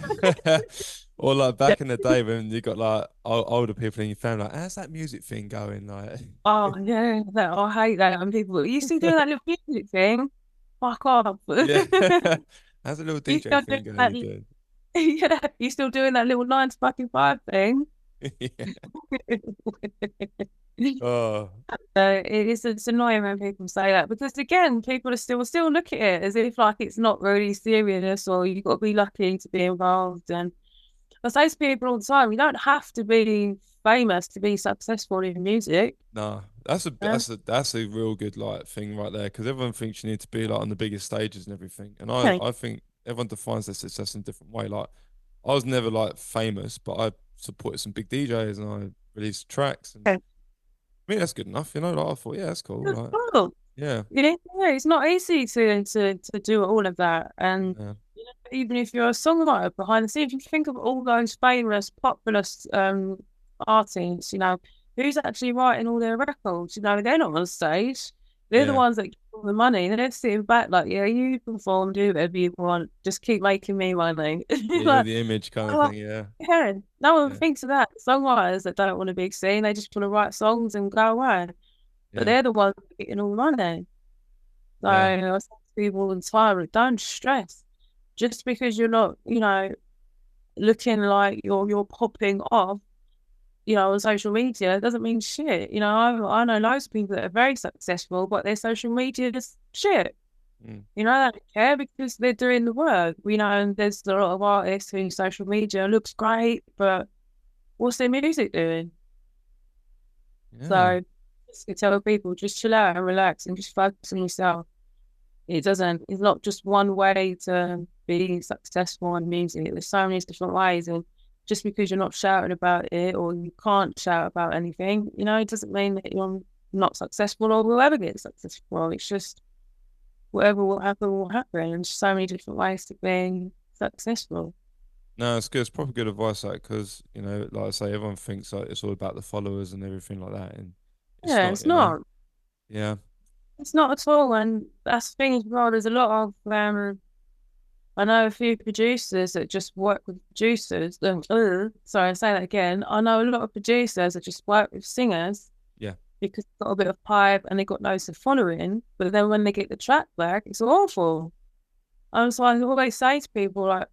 Speaker 2: Or like back in the day when you got like older people in your family, like, how's that music thing going? Like,
Speaker 1: Oh, yeah, I hate that. And people, you still doing that little music thing? Fuck off.
Speaker 2: yeah. How's the little
Speaker 1: You
Speaker 2: DJ
Speaker 1: still doing
Speaker 2: thing going
Speaker 1: that?
Speaker 2: you doing?
Speaker 1: Yeah, you still doing that little 9 to fucking 5 thing?
Speaker 2: Yeah. Oh,
Speaker 1: It's annoying when people say that because again, people are still look at it as if like it's not really serious or you've got to be lucky to be involved. And I say to people all the time, you don't have to be famous to be successful in music.
Speaker 2: no. That's a real good like thing right there because everyone thinks you need to be like on the biggest stages and everything. And I
Speaker 1: Okay.
Speaker 2: I think everyone defines their success in a different way. Like I was never like famous, but I supported some big DJs and I released tracks and
Speaker 1: Okay.
Speaker 2: I mean that's good enough, Like I thought, yeah, that's cool.
Speaker 1: That's
Speaker 2: Like,
Speaker 1: cool.
Speaker 2: yeah,
Speaker 1: Yeah, it's not easy to do all of that. And
Speaker 2: yeah,
Speaker 1: even if you're a songwriter behind the scenes, you think of all those famous, popular artists, who's actually writing all their records? They're not on stage. They're the
Speaker 2: yeah,
Speaker 1: ones that get all the money. They're sitting back like, yeah, you perform, do whatever you want. Just keep making me money.
Speaker 2: yeah. You're
Speaker 1: Like,
Speaker 2: the image kind of
Speaker 1: oh,
Speaker 2: thing. Yeah,
Speaker 1: yeah, no one
Speaker 2: yeah,
Speaker 1: thinks of that. Songwriters that don't want to be seen, they just want to write songs and go away. But
Speaker 2: yeah,
Speaker 1: they're the ones getting all the money. So
Speaker 2: yeah,
Speaker 1: I say to people all the time, don't stress. Just because you're not, looking like you're popping off, on social media doesn't mean shit. I know loads of people that are very successful, but their social media is shit.
Speaker 2: mm,
Speaker 1: They don't care because they're doing the work. And there's a lot of artists whose social media looks great, but what's their music doing?
Speaker 2: yeah.
Speaker 1: So just to tell people, just chill out and relax and just focus on yourself. It's not just one way to be successful in music. There's so many different ways. And just because you're not shouting about it or you can't shout about anything, it doesn't mean that you're not successful or will ever get successful. It's just whatever will happen, will happen. And there's so many different ways to being successful.
Speaker 2: No, it's good. It's probably good advice, like, because like I say, everyone thinks like it's all about the followers and everything like that, and it's
Speaker 1: Yeah,
Speaker 2: not.
Speaker 1: it's not.
Speaker 2: Yeah,
Speaker 1: It's not at all. And that's the thing as well. There's a lot of I know a few producers that just work with producers. Sorry, I say that again. I know a lot of producers that just work with singers
Speaker 2: yeah,
Speaker 1: because they've got a bit of pipe and they've got loads of following. But then when they get the track back, it's awful. And so I always say to people, like,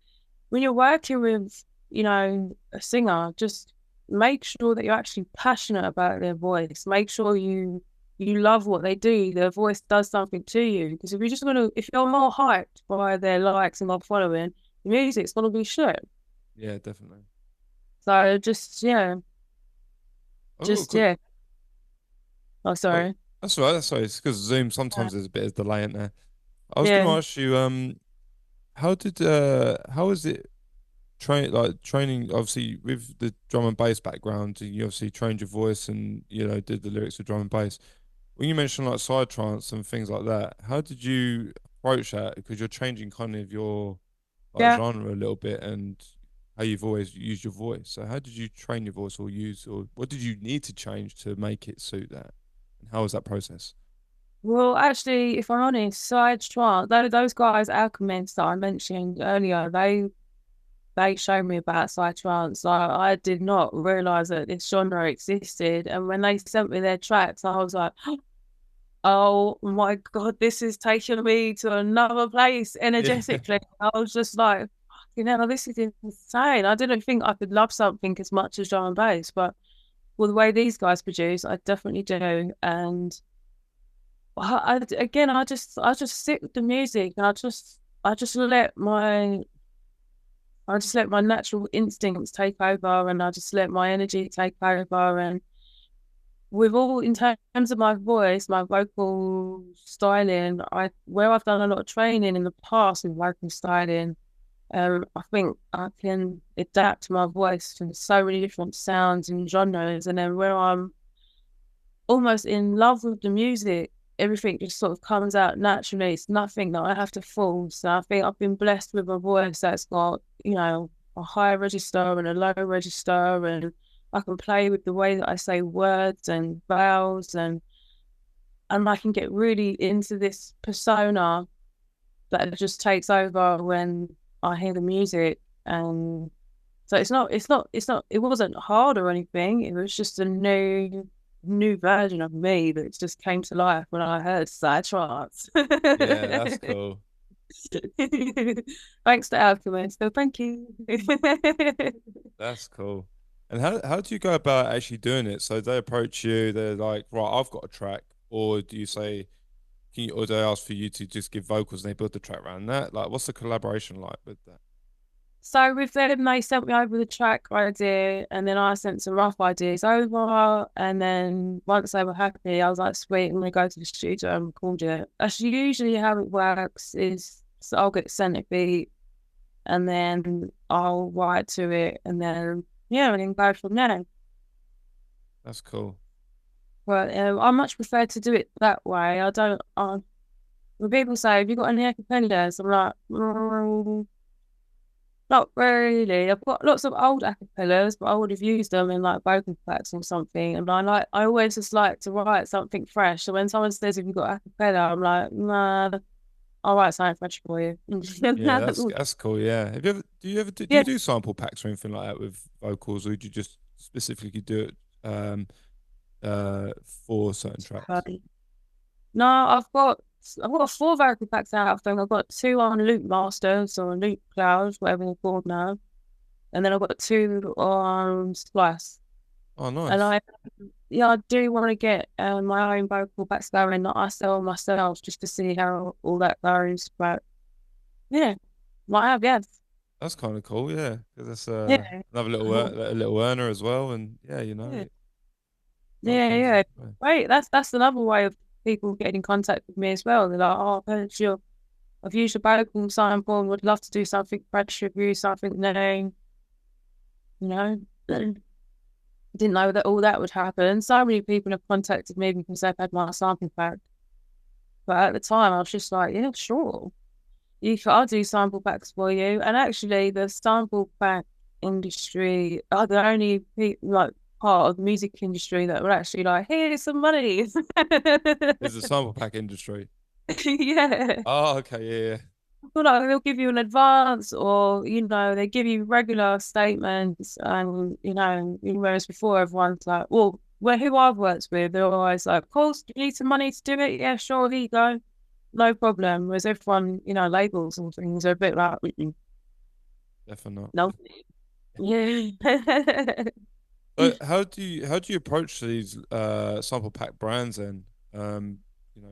Speaker 1: when you're working with, a singer, just make sure that you're actually passionate about their voice. Make sure you love what they do. Their voice does something to you. Because if you're more hyped by their likes and their following, the music's gonna be shit.
Speaker 2: yeah, definitely.
Speaker 1: So just yeah,
Speaker 2: I've got a
Speaker 1: just
Speaker 2: quick.
Speaker 1: yeah. Oh,
Speaker 2: Oh,
Speaker 1: sorry.
Speaker 2: that's all right. That's all right. It's because Zoom
Speaker 1: Uh,
Speaker 2: sometimes there's a bit of delay in there. I was going to
Speaker 1: yeah,
Speaker 2: ask you, how is it training? Obviously, with the drum and bass background, you obviously trained your voice and did the lyrics with drum and bass. When you mentioned like side trance and things like that, how did you approach that? Because you're changing kind of your like
Speaker 1: yeah.
Speaker 2: genre a little bit and how you've always used your voice. So how did you train your voice or what did you need to change to make it suit that? And how was that process?
Speaker 1: Well, actually, if I'm honest, side trance, those guys, alchemists that I mentioned earlier, they showed me about psytrance. I did not realize that this genre existed. And when they sent me their tracks, I was like, oh my God, this is taking me to another place
Speaker 2: Yeah.
Speaker 1: energetically. I was just like, you know, this is insane. I didn't think I could love something as much as drum and bass, but well, the way these guys produce, I definitely do. And again, I just sit with the music and I just I just let my natural instincts take over and I just let my energy take over. And with all in terms of my voice, my vocal styling, where I've done a lot of training in the past in vocal styling, I think I can adapt my voice to so many different sounds and genres. And then where I'm almost in love with the music, everything just sort of comes out naturally. It's nothing that I have to force. So I think I've been blessed with a voice that's got, you know, a high register and a low register, and I can play with the way that I say words and vowels, and I can get really into this persona that just takes over when I hear the music. And so it wasn't hard or anything. It was just a new version of me that just came to life when I heard side trance.
Speaker 2: Yeah, that's cool.
Speaker 1: Thanks to Alchemist. So thank you.
Speaker 2: That's cool. And how do you go about actually doing it? So they approach you, they're like, right, I've got a track, or do you say, or do they ask for you to just give vocals and they build the track around that? Like, what's the collaboration like with that?
Speaker 1: So with them, they sent me over the track idea, and then I sent some rough ideas over. And then once they were happy, I was like, "Sweet, I'm gonna go to the studio and record it." That's usually how it works. Is so I'll get sent a beat, and then I'll write to it, and then yeah, and then go from there.
Speaker 2: That's cool.
Speaker 1: But I much prefer to do it that way. I don't. When people say, "Have you got any acapellas?" I'm like, not really. I've got lots of old acapellas, but I would have used them in like vocal packs or something. And I always just like to write something fresh. So when someone says, "Have you got acapella?" I'm like, nah, I'll write something fresh for you.
Speaker 2: Yeah, that's cool. Yeah. Do you
Speaker 1: Yeah.
Speaker 2: do sample packs or anything like that with vocals, or do you just specifically do it for certain tracks?
Speaker 1: No, I've got four vocal packs out. I think I've got two on Loop Masters or Loop Clouds, whatever they're called now, and then I've got two on Splice.
Speaker 2: Oh,
Speaker 1: And
Speaker 2: nice.
Speaker 1: yeah, I do want to get my own vocal packs going that I sell myself just to see how all that goes. But yeah, might have, yes.
Speaker 2: That's kind of cool. Yeah, because that's
Speaker 1: Yeah.
Speaker 2: another a little earner as well, and yeah, you know,
Speaker 1: Yeah.
Speaker 2: that
Speaker 1: Yeah,
Speaker 2: comes
Speaker 1: yeah.
Speaker 2: into play.
Speaker 1: Right. That's another way of people getting in contact with me as well. They're like, oh, I've used your vocal sample and would love to do something fresh with you, something new, you know. Didn't know that all that would happen. So many people have contacted me because they've had my sample pack. But at the time, I was just like, yeah, sure. I'll do sample packs for you. And actually, the sample pack industry are the only like part of the music industry that were actually like, here's some money.
Speaker 2: There's a sample pack industry.
Speaker 1: Yeah.
Speaker 2: Oh, okay, yeah, yeah.
Speaker 1: I feel like they'll give you an advance, or they give you regular statements, and whereas before everyone's like, well, who I've worked with, they're always like, of course, you need some money to do it. Yeah, sure, here you go, no problem. Whereas everyone, labels and things are a bit like, "Mm-mm,
Speaker 2: Definitely not.
Speaker 1: no, yeah,
Speaker 2: So how do you approach these sample pack brands then?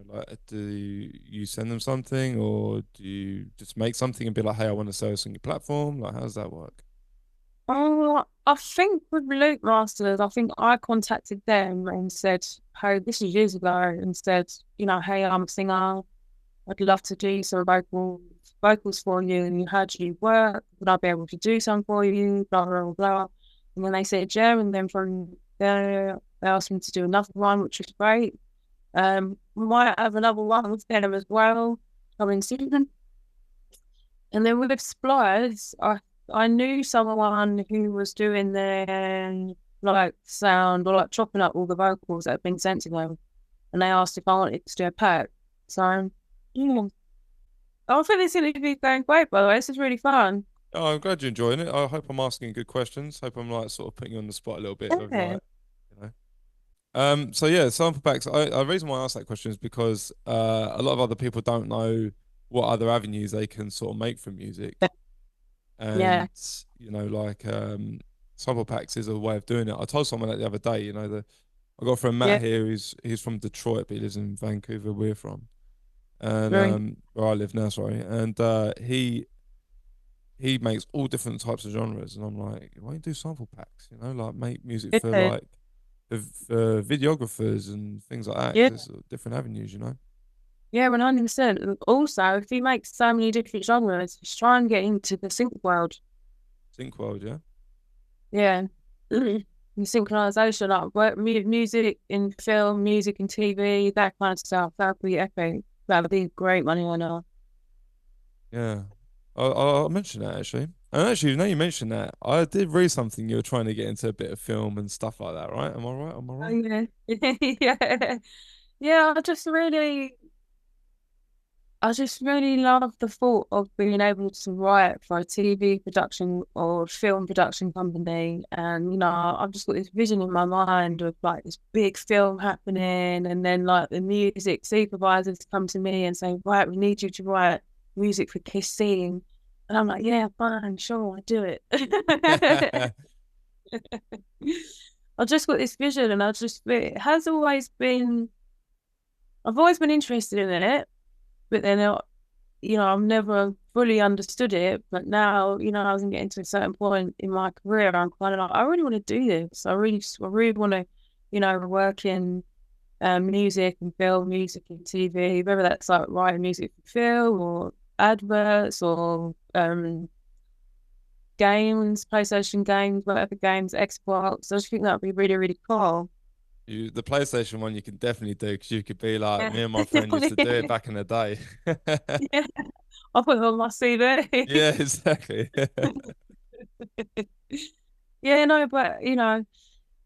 Speaker 2: Like do you send them something or do you just make something and be like, hey, I want to sell this on your platform? Like, how does that work?
Speaker 1: I think with Luke Masters, I think I contacted them and said, hey, this is years ago, and said, hey, I'm a singer. I'd love to do some vocals for you. And how do you work? Would I be able to do some for you? Blah, blah, blah, blah. And then they said, yeah. And then from there, they asked me to do another one, which was great. We might have another one with them as well coming soon. And then with Splice, I knew someone who was doing their like sound or like chopping up all the vocals that had been sent to them, and they asked if I wanted to do a pack. So yeah, I think this interview is going great. By the way, this is really fun.
Speaker 2: Oh, I'm glad you're enjoying it. I hope I'm asking good questions. Hope I'm like sort of putting you on the spot a little bit of
Speaker 1: Yeah.
Speaker 2: like, you know. So yeah, sample packs. The reason why I asked that question is because a lot of other people don't know what other avenues they can sort of make from music,
Speaker 1: Yeah,
Speaker 2: and like sample packs is a way of doing it. I told someone that the other day. I got a friend Matt
Speaker 1: yeah,
Speaker 2: here. He's from Detroit, but he lives in Vancouver. We're from, and
Speaker 1: very,
Speaker 2: where I live now, sorry, and he makes all different types of genres, and I'm like, why don't you do sample packs? Like make music for
Speaker 1: good.
Speaker 2: like for videographers and things like that.
Speaker 1: Yeah,
Speaker 2: Because there's different avenues.
Speaker 1: yeah, 100%. And also, if you make so many different genres, just try and get into the sync world.
Speaker 2: Sync world, yeah,
Speaker 1: Yeah. The synchronization, like music in film, music in TV, that kind of stuff. That'd be epic. That'd be great money on it.
Speaker 2: yeah. I'll mention that actually. And actually, now you mentioned that, I did read something you were trying to get into a bit of film and stuff like that, right? Am I right? Am I
Speaker 1: Oh,
Speaker 2: wrong?
Speaker 1: yeah. Yeah. Yeah, I just really love the thought of being able to write for a TV production or film production company. And, I've just got this vision in my mind of like this big film happening. And then like the music supervisors come to me and say, right, we need you to write music for Kiss Scene. And I'm like, yeah, fine, sure, I'll do it. I just got this vision and it has always been, I've always been interested in it, but then I've never fully understood it, but now, I was getting to a certain point in my career, I'm kind of like, I really want to do this. I really want to, work in music and film, music and TV, whether that's like writing music for film or adverts or games, PlayStation games, whatever games, Xbox. I just think that would be really, really cool.
Speaker 2: The PlayStation one you can definitely do because you could be like
Speaker 1: Yeah.
Speaker 2: me and my friend used to do it back in the day.
Speaker 1: Yeah. I'll put it on my CV.
Speaker 2: Yeah, exactly.
Speaker 1: Yeah, no, but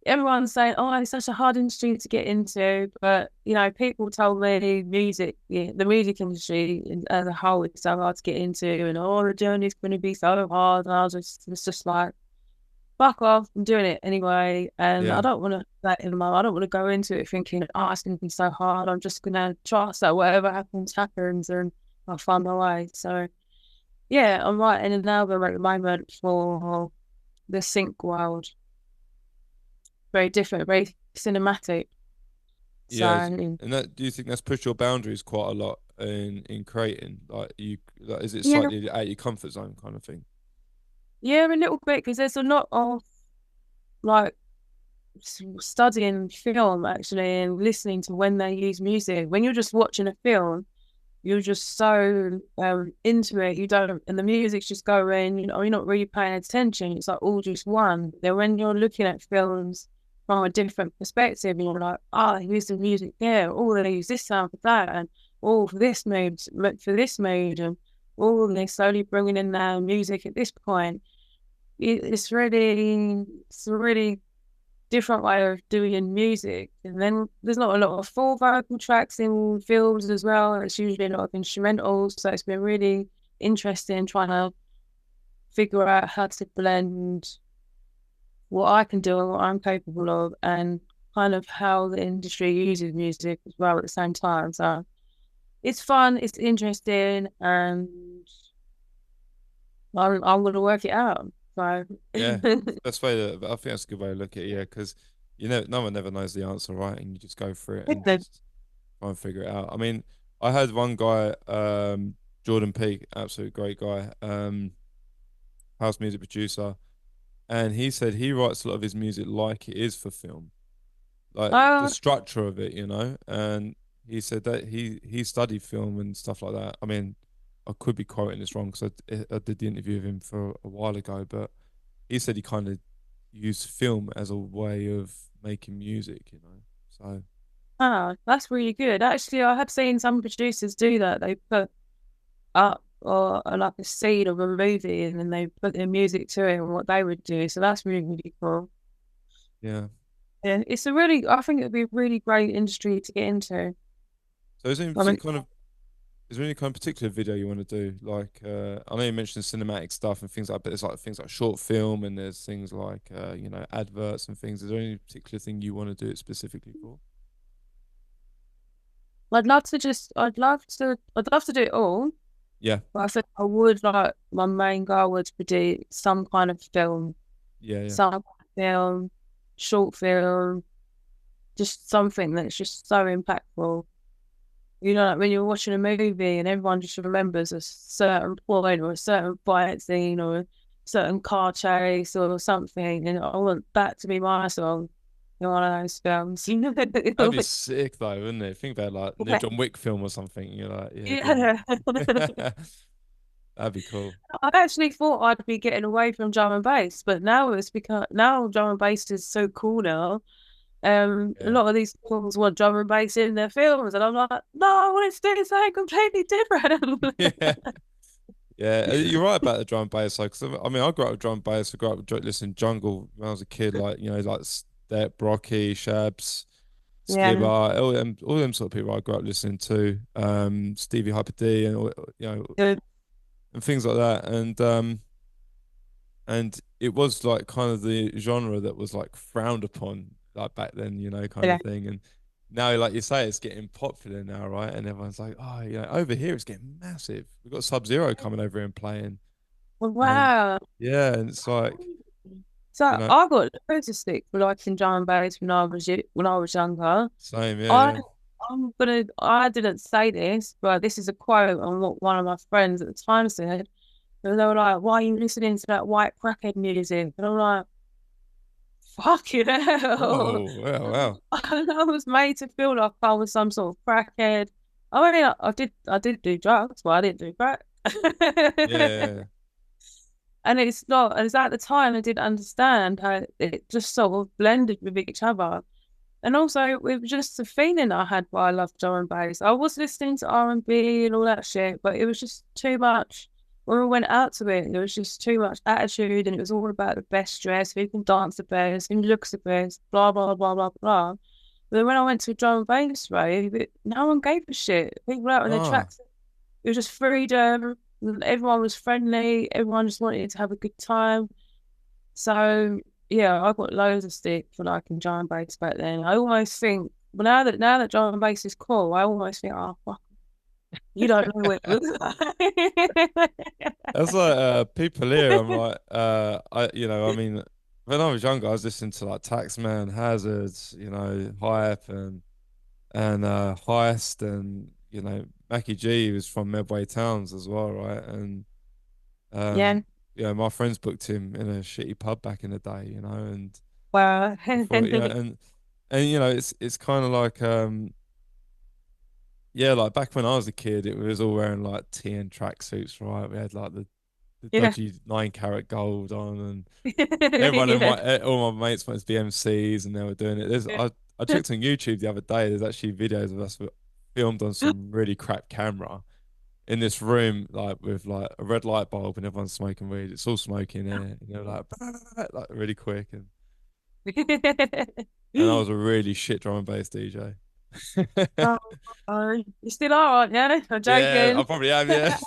Speaker 1: everyone's saying, "Oh, it's such a hard industry to get into," but people told me the music industry as a whole is so hard to get into, and the journey's going to be so hard. And it's just like, fuck off, I'm doing it anyway, and I
Speaker 2: Yeah,
Speaker 1: don't want to I don't want to go into it thinking, "Oh, it's going to be so hard." I'm just going to trust that whatever happens, happens, and I'll find my way. So yeah, I'm writing an album at the moment for the sync world. Very different, very cinematic.
Speaker 2: yeah.
Speaker 1: So
Speaker 2: And that, do you think that's pushed your boundaries quite a lot in creating? Like, is it
Speaker 1: yeah,
Speaker 2: slightly out your comfort zone kind of thing?
Speaker 1: yeah, a little bit because there's a lot of like studying film actually and listening to when they use music. When you're just watching a film, you're just so into it. You don't, and the music's just going. You're not really paying attention. It's like all just one. Then when you're looking at films from a different perspective, you're like, oh, here's the music there. Oh, they use this sound for that, and all for this mood, and all they're slowly bringing in their music at this point. It's a really different way of doing music. And then there's not a lot of full vocal tracks in films as well. It's usually a lot of instrumentals. So it's been really interesting trying to figure out how to blend what I can do and what I'm capable of and kind of how the industry uses music as well at the same time. So it's fun, it's interesting, and I'm going to work it out. So
Speaker 2: Yeah, best way to. I think that's a good way to look at it. Yeah, because no one ever knows the answer, right? And you just go for it and just try and figure it out. I mean, I had one guy, Jordan Peak, absolute great guy, house music producer, and he said he writes a lot of his music like it is for film, like the
Speaker 1: uh,
Speaker 2: structure of it, And he said that he studied film and stuff like that. I mean, I could be quoting this wrong because I did the interview with him for a while ago, but he said he kind of used film as a way of making music. So
Speaker 1: that's really good. Actually, I have seen some producers do that. They put up or like a scene of a movie and then they put their music to it and what they would do. So that's really, really cool.
Speaker 2: yeah.
Speaker 1: And I think it'd be a really great industry to get into.
Speaker 2: So is
Speaker 1: I
Speaker 2: it
Speaker 1: mean,
Speaker 2: kind of is there any kind of particular video you want to do? Like, I know you mentioned cinematic stuff and things like, but there's like things like short film and there's things like, adverts and things. Is there any particular thing you want to do it specifically for?
Speaker 1: I'd love to do it all.
Speaker 2: Yeah,
Speaker 1: But I think I would like my main goal would be do some kind of film,
Speaker 2: yeah, yeah.
Speaker 1: some kind of film, short film, just something that's just so impactful. You know, like when you're watching a movie and everyone just remembers a certain point or a certain fight scene or a certain car chase or something, and I want that to be my song in one of those films.
Speaker 2: That'd be sick though, wouldn't it? Think about like new John Wick film or something. You're like, yeah, give me.
Speaker 1: Yeah.
Speaker 2: That'd be cool.
Speaker 1: I actually thought I'd be getting away from drum and bass, but now it's because now drum and bass is so cool now. A
Speaker 2: Yeah.
Speaker 1: lot of these films want drum and bass in their films, and I'm like, no, I want to do something completely different.
Speaker 2: Yeah. Yeah, you're right about the drum and bass. Like, 'cause I mean, I grew up with drum and bass. I grew up with listening to Jungle when I was a kid. Like, like Step, Brocky, Shabs, Skibber,
Speaker 1: Yeah,
Speaker 2: all them sort of people I grew up listening to. Stevie Hyper D, and
Speaker 1: good.
Speaker 2: and things like that. And it was like kind of the genre that was like frowned upon, like back then, kind
Speaker 1: Yeah.
Speaker 2: of thing. And now, like you say, it's getting popular now, right? And everyone's like, oh, over here it's getting massive. We've got Sub-Zero coming over here and playing. And
Speaker 1: Wow.
Speaker 2: yeah, and it's like, you
Speaker 1: So
Speaker 2: know,
Speaker 1: I got loads of stick for liking drum and bass when when I was younger.
Speaker 2: same, yeah,
Speaker 1: I
Speaker 2: yeah.
Speaker 1: I didn't say this, but this is a quote on what one of my friends at the time said. And they were like, why are you listening to that white crackhead music? And I'm like, fucking hell.
Speaker 2: Whoa, wow, wow.
Speaker 1: I was made to feel like I was some sort of crackhead. I mean, I did do drugs, but I didn't do crack.
Speaker 2: Yeah, yeah, yeah.
Speaker 1: And it's not, and it's at the time I didn't understand how it just sort of blended with each other. And also, it was just the feeling I had while I loved drum and bass. I was listening to R&B and all that shit, but it was just too much. When we went out to it, there was just too much attitude, and it was all about the best dress, who can dance the best, who looks the best, blah, blah, blah, blah, blah. But then when I went to a drum and bass rave, no one gave a shit. People out on their
Speaker 2: Ah,
Speaker 1: tracks. It was just freedom. Everyone was friendly. Everyone just wanted to have a good time. So yeah, I got loads of stick for liking drum and bass back then. I almost think, but now that drum and bass is cool, I almost think, oh fuck, you don't know what it looks like.
Speaker 2: that's like people here. I'm like, I mean, when I was younger, I was listening to like Taxman, Hazards, Hype and Heist, and Mackie G was from Medway Towns as well, right? And
Speaker 1: Yeah,
Speaker 2: um, my friends booked him in a shitty pub back in the day, and
Speaker 1: well,
Speaker 2: before, and it's kind of like yeah, like back when I was a kid, it was all wearing like TN tracksuits, right? We had like the
Speaker 1: yeah,
Speaker 2: dodgy 9 carat gold on, and everyone in
Speaker 1: yeah,
Speaker 2: all my mates wanted to be MCs, and they were doing it. I checked on YouTube the other day. There's actually videos of us filmed on some really crap camera in this room, like with like a red light bulb, and everyone's smoking weed. It's all smoky in there, and they're like, like really quick, and I was a really shit drum and bass DJ.
Speaker 1: oh, oh, you still are, aren't you? I'm
Speaker 2: Yeah, I
Speaker 1: joking,
Speaker 2: probably am. Yeah,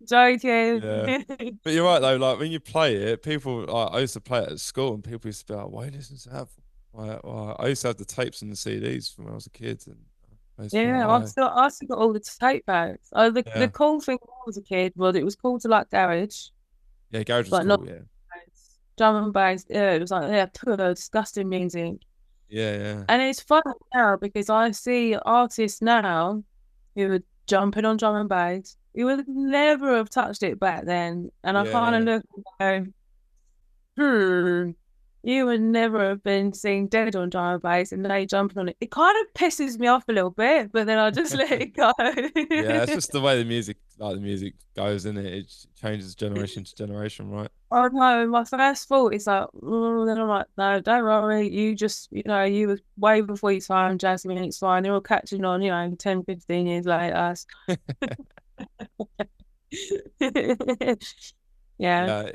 Speaker 1: joking.
Speaker 2: yeah. But you're right though. Like when you play it, people. Like, I used to play it at school, and people used to be like, "Why are you listening to that for?" Like, well, I used to have the tapes and the CDs from when I was a kid, and I used to be like,
Speaker 1: Yeah,
Speaker 2: "Oh,
Speaker 1: I still got all the tape backs. The
Speaker 2: yeah,
Speaker 1: cool thing when I was a kid was it was cool to like garage,
Speaker 2: yeah." Garage was
Speaker 1: but not
Speaker 2: cool. Yeah,
Speaker 1: drum and bass. Yeah, it was like yeah, disgusting music.
Speaker 2: yeah, yeah,
Speaker 1: And it's fun now because I see artists now who are jumping on drum and bass who would never have touched it back then. And I kind of
Speaker 2: yeah,
Speaker 1: look and go, you would never have been seen dead on drum and bass and they jumping on it. It kind of pisses me off a little bit, but then I just let it go.
Speaker 2: yeah. It's just the way the music goes, isn't it? It changes generation to generation, right?
Speaker 1: Oh no, my first thought is like, then I'm like, no, don't worry. You just, you were way before your time, Jasmine. It's fine. They're all catching on, 10, 15 years later. Yeah,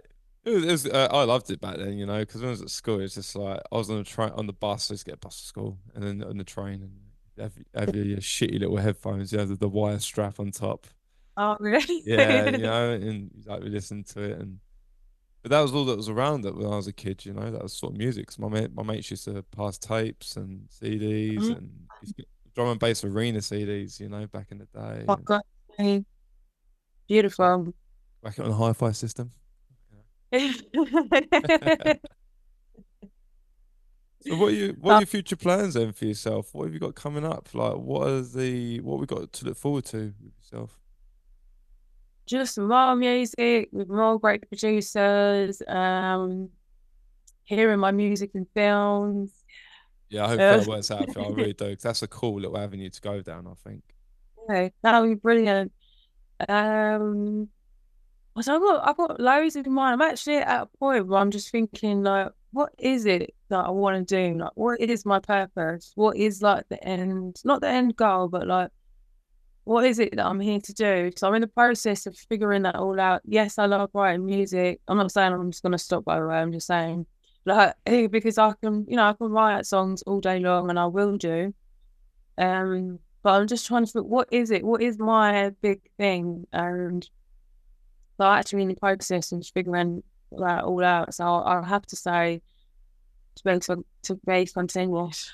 Speaker 2: Yeah, I loved it back then, because when I was at school, it's just like I was on the train on the bus, I used to get a bus to school, and then on the train, and have your shitty little headphones, yeah, the wire strap on top.
Speaker 1: Oh, really?
Speaker 2: Yeah, and like we listened to it, and but that was all that was around it when I was a kid. That was sort of music. 'Cause my mates used to pass tapes and CDs,
Speaker 1: Mm,
Speaker 2: and used to get drum and bass arena CDs. Back in the day,
Speaker 1: oh,
Speaker 2: and
Speaker 1: God.
Speaker 2: back,
Speaker 1: Beautiful.
Speaker 2: back on the hi-fi system. So what are
Speaker 1: Uh,
Speaker 2: your future plans then for yourself? What have you got coming up? Like what we got to look forward to with yourself?
Speaker 1: just more music with more great producers, hearing my music in films.
Speaker 2: Yeah, I hope
Speaker 1: Uh,
Speaker 2: that works out for you. I really do, 'cause that's a cool little avenue to go down, I think.
Speaker 1: okay, that would be brilliant. Um, so I've got loads in mind. I'm actually at a point where I'm just thinking, like, what is it that I want to do? Like, what is my purpose? What is like the end, not the end goal, but like, what is it that I'm here to do? So I'm in the process of figuring that all out. Yes, I love writing music. I'm not saying I'm just going to stop, by the way. I'm just saying, like, because I can write songs all day long, and I will do. But I'm just trying to think, what is it? What is my big thing? And so I'm actually in the process of figuring that all out. So I'll have to say to be continuous.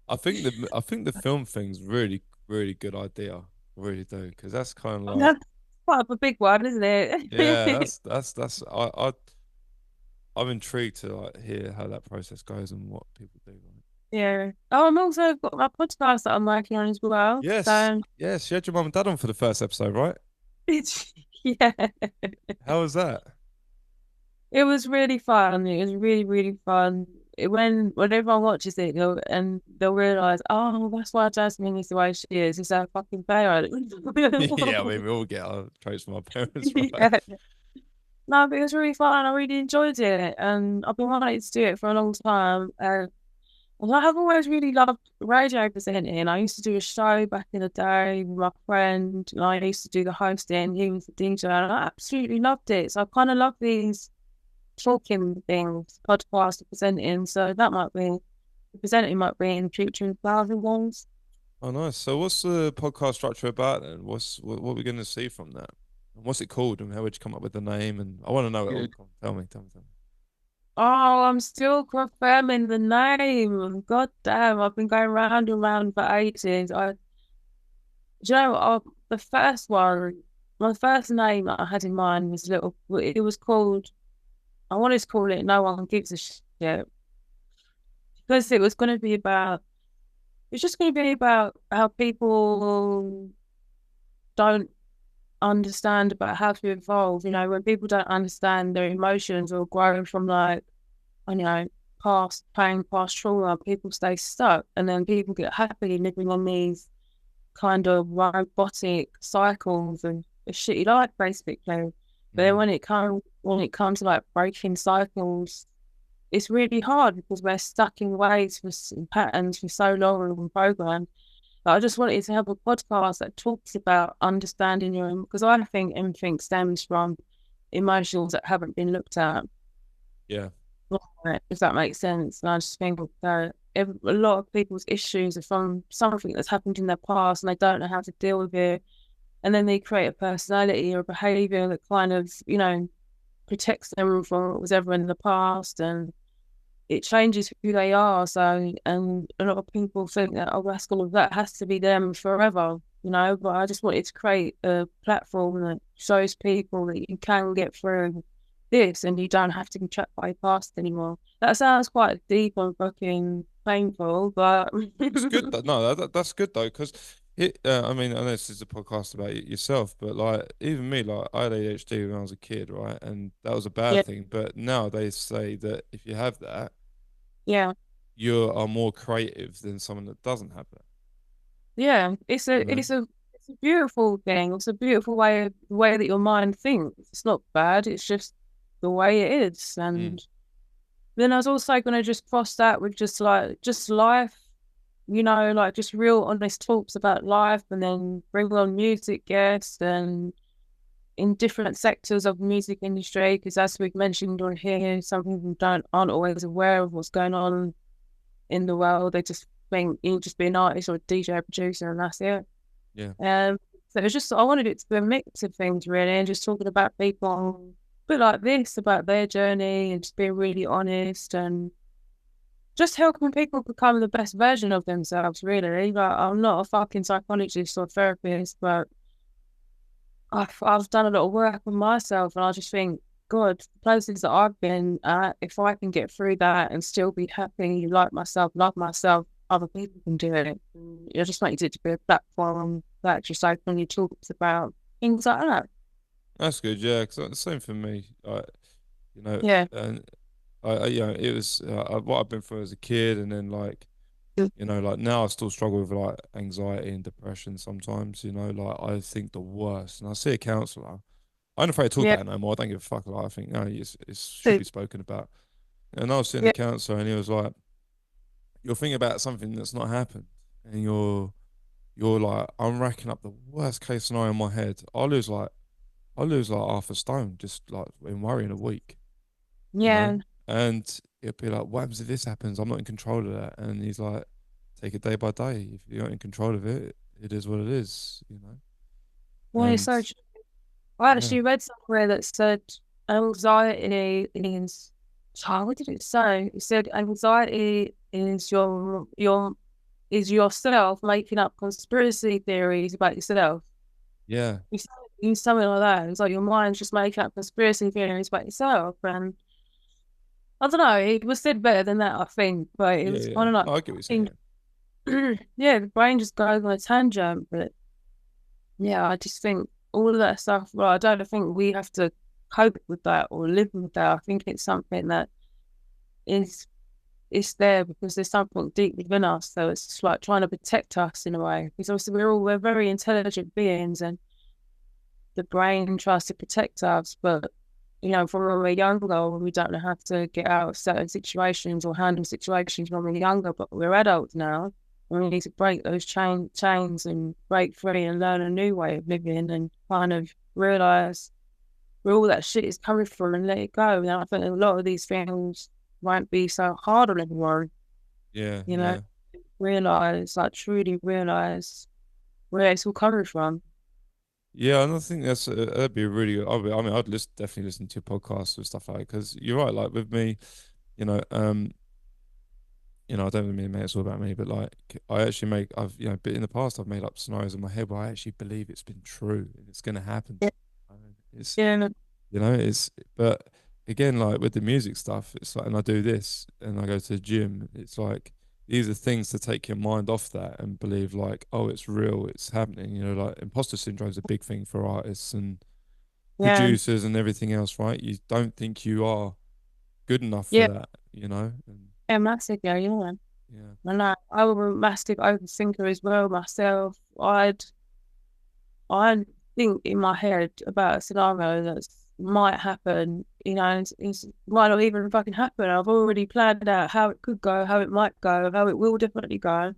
Speaker 2: I think the film thing's really good idea. I really do, because that's kind of like
Speaker 1: That's quite a big one, isn't
Speaker 2: yeah,
Speaker 1: it?
Speaker 2: that's I'm intrigued to like hear how that process goes and what people do. Right?
Speaker 1: Yeah. Oh, I'm also got my podcast that I'm working on as well.
Speaker 2: Yes,
Speaker 1: So
Speaker 2: yes, you had your mum and dad on for the first episode, right?
Speaker 1: it's yeah.
Speaker 2: How was that?
Speaker 1: It was really fun. It was really, really fun. When everyone watches it, they'll realise, oh, that's why Jasmine is the way she is. It's our fucking parent.
Speaker 2: Yeah, I mean, we all get our traits from our parents, right?
Speaker 1: Yeah. No, but it was really fun. I really enjoyed it, and I've been wanting to do it for a long time. Well, I have always really loved radio presenting. I used to do a show back in the day with my friend, and I used to do the hosting. He was the DJ, and I absolutely loved it. So I kind of love these talking things, podcast presenting. So that might be presenting might be in the future as well. As ones.
Speaker 2: Oh, nice. So, what's the podcast structure about then? What are we going to see from that? And what's it called? And how would you come up with the name? And I want to know it all.
Speaker 1: Good.
Speaker 2: Come on, tell me, tell me, tell me.
Speaker 1: Oh, I'm still confirming the name. God damn, I've been going round and round for ages. Do you know, the first one, my first name that I had in mind was little. It was called. I wanted to call it "No One Gives a Shit" because it was going to be about. It's just going to be about how people don't understand about how to evolve. When people don't understand their emotions or grow from like, you know, past pain, past trauma, people stay stuck, and then people get happy living on these kind of robotic cycles and a shitty life basically. But then
Speaker 2: Mm.
Speaker 1: when it comes to like breaking cycles, it's really hard because we're stuck in ways and patterns for so long and programmed. But I just wanted to have a podcast that talks about understanding because I think everything stems from emotions that haven't been looked at.
Speaker 2: Yeah.
Speaker 1: Right, if that makes sense. And I just think that a lot of people's issues are from something that's happened in their past and they don't know how to deal with it. And then they create a personality or a behavior that kind of, protects them from what was ever in the past and it changes who they are. So, and a lot of people think that, oh, that's all of that has to be them forever. But I just wanted to create a platform that shows people that you can get through this and you don't have to be trapped by your past anymore. That sounds quite deep and fucking painful, but
Speaker 2: It's good. No, that's good though, because I mean, I know this is a podcast about yourself, but like even me, like I had ADHD when I was a kid, right? And that was a bad
Speaker 1: yeah,
Speaker 2: thing. But now they say that if you have that,
Speaker 1: yeah,
Speaker 2: you are more creative than someone that doesn't have that.
Speaker 1: yeah. It's
Speaker 2: You
Speaker 1: a
Speaker 2: know?
Speaker 1: it's a it's a beautiful thing. It's a beautiful way that your mind thinks. It's not bad. It's just the way it is.
Speaker 2: Mm.
Speaker 1: And then I was also going to just cross that with just life, like just real honest talks about life, and then bring on music guests and in different sectors of the music industry. Because as we've mentioned on here, some people aren't always aware of what's going on in the world. They just think you'll just be an artist or a DJ producer and that's it.
Speaker 2: Yeah.
Speaker 1: Um, so it was just I wanted it to be a mix of things really, and just talking about people a bit like this, about their journey, and just being really honest and just helping people become the best version of themselves. Really, like I'm not a fucking psychologist or therapist, but I've done a lot of work on myself, and I just think, God, the places that I've been at, if I can get through that and still be happy, like myself, love myself, other people can do it. And it just makes it to be a platform that just openly talks about things like that.
Speaker 2: That's good. Yeah, because the same for me. You know,
Speaker 1: Yeah.
Speaker 2: and you know, it was what I've been through as a kid, and then like, you know, like now I still struggle with like anxiety and depression sometimes. You know, like I think the worst, and I see a counselor. I'm not afraid to talk
Speaker 1: Yeah.
Speaker 2: about it no more. I don't give a fuck. Like, I think no, it should be spoken about. And I was seeing the
Speaker 1: Yeah.
Speaker 2: counselor, and he was like, "You're thinking about something that's not happened, and you're like, I'm racking up the worst case scenario in my head. I lose like half a stone just like in worrying a week, you know?
Speaker 1: Yeah.
Speaker 2: And it'd be like, what happens if this happens? I'm not in control of that. And he's like, take it day by day. If you're not in control of it, it is what it is, you know?
Speaker 1: Well, it's
Speaker 2: And
Speaker 1: so true. I
Speaker 2: yeah,
Speaker 1: actually read somewhere that said anxiety is, oh, what did it say? It said anxiety is is yourself making up conspiracy theories about yourself.
Speaker 2: yeah,
Speaker 1: You said something like that. It's like your mind's just making up conspiracy theories about yourself. And I don't know, it was said better than that, I think. But it
Speaker 2: yeah,
Speaker 1: was,
Speaker 2: yeah.
Speaker 1: I don't know.
Speaker 2: No, I get what you're
Speaker 1: I
Speaker 2: saying.
Speaker 1: think, yeah, the brain just goes on a tangent. But yeah, I just think all of that stuff, well, I don't think we have to cope with that or live with that. I think it's something that is it's there because there's something deep within us. So it's just like trying to protect us in a way. Because obviously we're very intelligent beings and the brain tries to protect us, but you know, from when we're younger, we don't know how to get out of certain situations or handle situations when we're younger, but we're adults now. And we need to break those chains and break free and learn a new way of living and kind of realize where all that shit is coming from and let it go. And I think a lot of these things won't be so hard on everyone,
Speaker 2: Yeah,
Speaker 1: you know,
Speaker 2: yeah.
Speaker 1: realize, like truly realize where it's all coming from.
Speaker 2: Yeah, and I think that'd be a really good. I mean, definitely listen to your podcasts and stuff like that because you're right. Like with me, you know, I don't mean to make it all about me, but like but in the past I've made up scenarios in my head where I actually believe it's been true and it's gonna happen.
Speaker 1: Yeah,
Speaker 2: I mean, it's
Speaker 1: yeah,
Speaker 2: but again, like with the music stuff, it's like, and I do this and I go to the gym. It's like these are things to take your mind off that and believe like, oh, it's real, it's happening. You know, like imposter syndrome is a big thing for artists and
Speaker 1: yeah,
Speaker 2: producers and everything else, right? You don't think you are good enough for
Speaker 1: yeah,
Speaker 2: that, you know? And
Speaker 1: yeah, massive, yeah, yeah.
Speaker 2: yeah,
Speaker 1: And I was a massive overthinker as well myself. I think in my head about a scenario that might happen, you know, it's might not even fucking happen. I've already planned out how it could go, how it might go, how it will definitely go.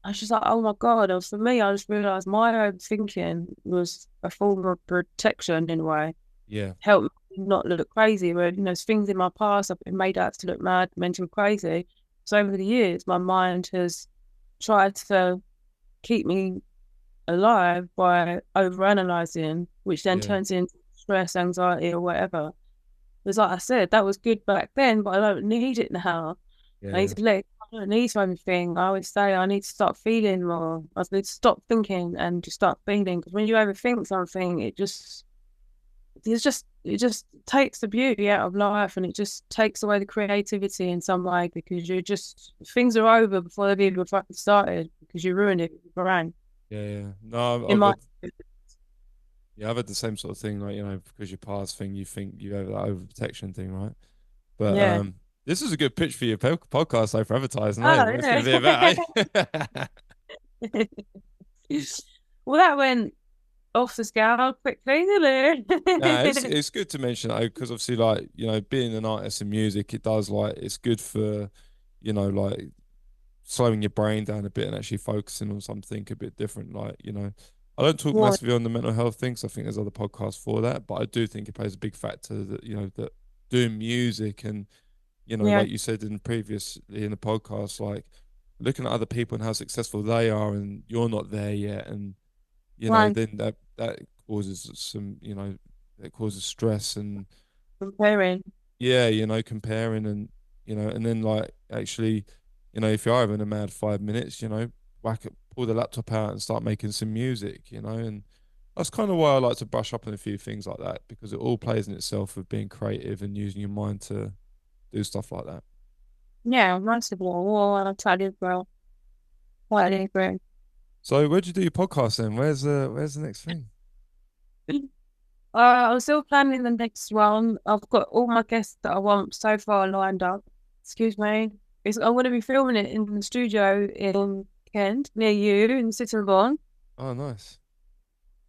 Speaker 1: I was just like, oh my God. And for me, I just realised my overthinking was a form of protection in a way.
Speaker 2: yeah,
Speaker 1: Help me not look crazy. Where, you know, things in my past I've been made out to look mad, mental, crazy. So over the years, my mind has tried to keep me alive by overanalyzing, which then
Speaker 2: yeah,
Speaker 1: turns into stress, anxiety, or whatever. Because, like I said, that was good back then, but I don't need it now.
Speaker 2: yeah,
Speaker 1: I need
Speaker 2: yeah,
Speaker 1: to let. I don't need everything. I always say I need to start feeling more. I need to stop thinking and just start feeling. Because when you overthink something, it just takes the beauty out of life, and it just takes away the creativity in some way because you're just things are over before they've even fucking started because you ruined it with your brain.
Speaker 2: yeah, yeah. No,
Speaker 1: In
Speaker 2: I've
Speaker 1: my
Speaker 2: had yeah, I've had the same sort of thing, like, you know, because your past thing, you think you have that overprotection thing, right? But
Speaker 1: yeah.
Speaker 2: this is a good pitch for your podcast, though, for advertising, eh?
Speaker 1: Oh
Speaker 2: What it's
Speaker 1: yeah.
Speaker 2: going to be about, eh?
Speaker 1: Well, that went off the scale quickly, didn't
Speaker 2: No, it's
Speaker 1: it?
Speaker 2: it's good to mention though, because obviously, like, you know, being an artist in music, it does like it's good for, you know, like slowing your brain down a bit and actually focusing on something a bit different. Like, you know, I don't talk
Speaker 1: Well,
Speaker 2: massively on the mental health things. I think there's other podcasts for that, but I do think it plays a big factor that, you know, that doing music and, you know,
Speaker 1: Yeah,
Speaker 2: like you said in previously in the podcast, like looking at other people and how successful they are, and you're not there yet, and you know,
Speaker 1: right.
Speaker 2: then that causes some, you know, that causes stress and
Speaker 1: Comparing.
Speaker 2: yeah, you know, comparing and you know, and then like actually, you know, if you're having a mad 5 minutes, you know, pull the laptop out and start making some music, you know, and that's kind of why I like to brush up on a few things like that because it all plays in itself with being creative and using your mind to do stuff like that.
Speaker 1: Yeah, massively. Well, I'll tell you, bro. What I agree.
Speaker 2: So where'd you do your podcast then? Where's the next thing?
Speaker 1: I'm still planning the next one. I've got all my guests that I want so far lined up. Excuse me. I'm going to be filming it in the studio in Kent, near you, in the city of Vaughan.
Speaker 2: Oh, nice.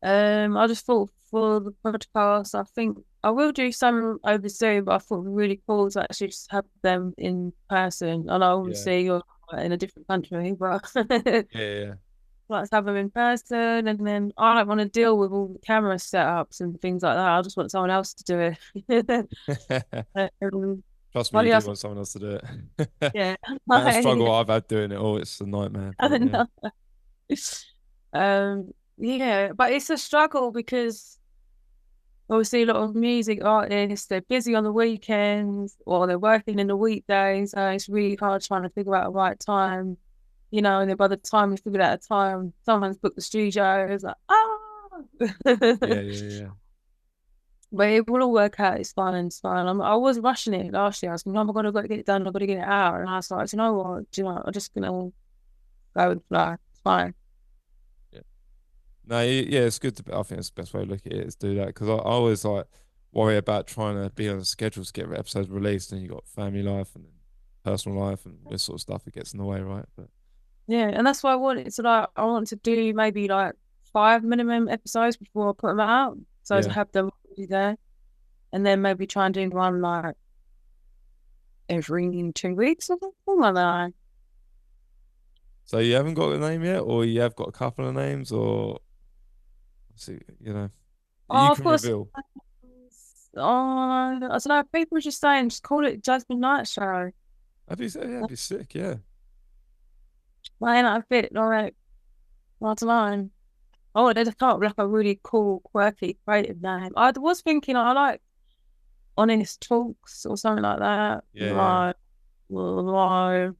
Speaker 1: I just thought for the podcast, I think I will do some over Zoom, but I thought it'd be really cool to actually just have them in person. I know
Speaker 2: Yeah.
Speaker 1: obviously you're in a different country, but
Speaker 2: Yeah, yeah.
Speaker 1: let's have them in person. And then I don't want to deal with all the camera setups and things like that. I just want someone else to do it.
Speaker 2: Yeah.
Speaker 1: um,
Speaker 2: Trust me,
Speaker 1: what
Speaker 2: you do
Speaker 1: else?
Speaker 2: want someone else to do it.
Speaker 1: Yeah.
Speaker 2: Man, the struggle I've had doing it all, it's a nightmare.
Speaker 1: I
Speaker 2: But
Speaker 1: don't
Speaker 2: yeah.
Speaker 1: know. Yeah, but it's a struggle because obviously a lot of music artists, they're busy on the weekends or they're working in the weekdays. So it's really hard trying to figure out the right time, and then by the time we figure out a time, someone's booked the studio. It's like,
Speaker 2: Yeah, yeah, yeah.
Speaker 1: but it will all work out. It's fine. It's fine. I was rushing it last year. I was thinking, oh my God, I've got to get it done. I've got to get it out. And I was like, you know what? Do you know, I'm just going to go and fly. It's fine.
Speaker 2: Yeah. No, yeah, it's good to. I think it's the best way to look at it is do that because I always like worry about trying to be on a schedule to get episodes released, and you got family life and then personal life and this sort of stuff. It gets in the way, right? But
Speaker 1: Yeah. And that's why I wanted to I want to do maybe like 5 minimum episodes before I put them out. So to
Speaker 2: yeah.
Speaker 1: have them already there. And then maybe try and do one like every 2 weeks or something like that.
Speaker 2: So you haven't got a name yet, or you have got a couple of names, or see, you know, you
Speaker 1: Oh, of
Speaker 2: can
Speaker 1: course.
Speaker 2: reveal.
Speaker 1: Oh, I don't know. People are just saying, just call it Jasmine Knight Show.
Speaker 2: That'd be sick. Yeah.
Speaker 1: Why not a bit like, I don't know. Oh, they just come up with like a really cool, quirky, creative name. I was thinking I like Honest Talks or something like that.
Speaker 2: Yeah, yeah,
Speaker 1: Well,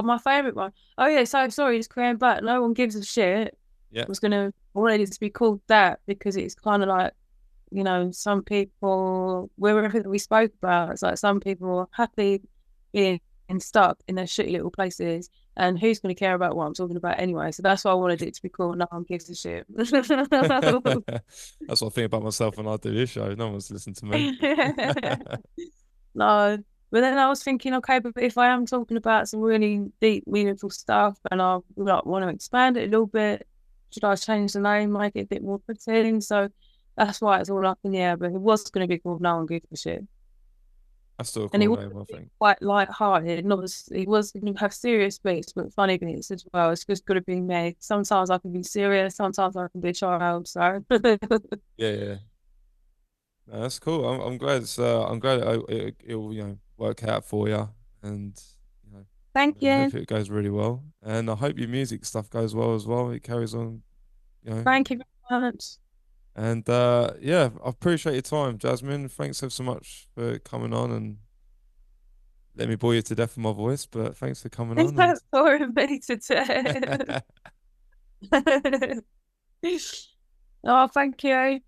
Speaker 1: my favourite one. Oh yeah, so sorry, it's Korean but no one gives a shit.
Speaker 2: yeah.
Speaker 1: Was gonna already to be called that because it's kind of like, some people, where everything that we spoke about, it's like some people are happy being stuck in their shitty little places, and who's going to care about what I'm talking about anyway? So that's why I wanted it to be called No One Gives a Shit.
Speaker 2: That's what I think about myself when I do this show. No one's listening to me.
Speaker 1: No, but then I was thinking, okay, but if I am talking about some really deep, meaningful stuff, and I like, want to expand it a little bit, should I change the name, make it a bit more fitting? So that's why it's all up in the air. But it was going to be called No One Gives a Shit,
Speaker 2: That's still a
Speaker 1: and it
Speaker 2: cool
Speaker 1: was
Speaker 2: name, I think.
Speaker 1: quite light-hearted. Not as it was going to have serious bits, but funny bits as well. It's just going to be me. Sometimes I can be serious, sometimes I can be a child. So
Speaker 2: Yeah, yeah. No, that's cool. I'm glad I'm glad it'll work out for you, and you know,
Speaker 1: thank
Speaker 2: I
Speaker 1: you,
Speaker 2: hope it goes really well, and I hope your music stuff goes well as well. It carries on, you know,
Speaker 1: thank you very much.
Speaker 2: and yeah, I appreciate your time, Jasmine. Thanks so much for coming on and let me bore you to death with my voice, but thanks for coming on and
Speaker 1: That's for me to tell. Oh, thank you.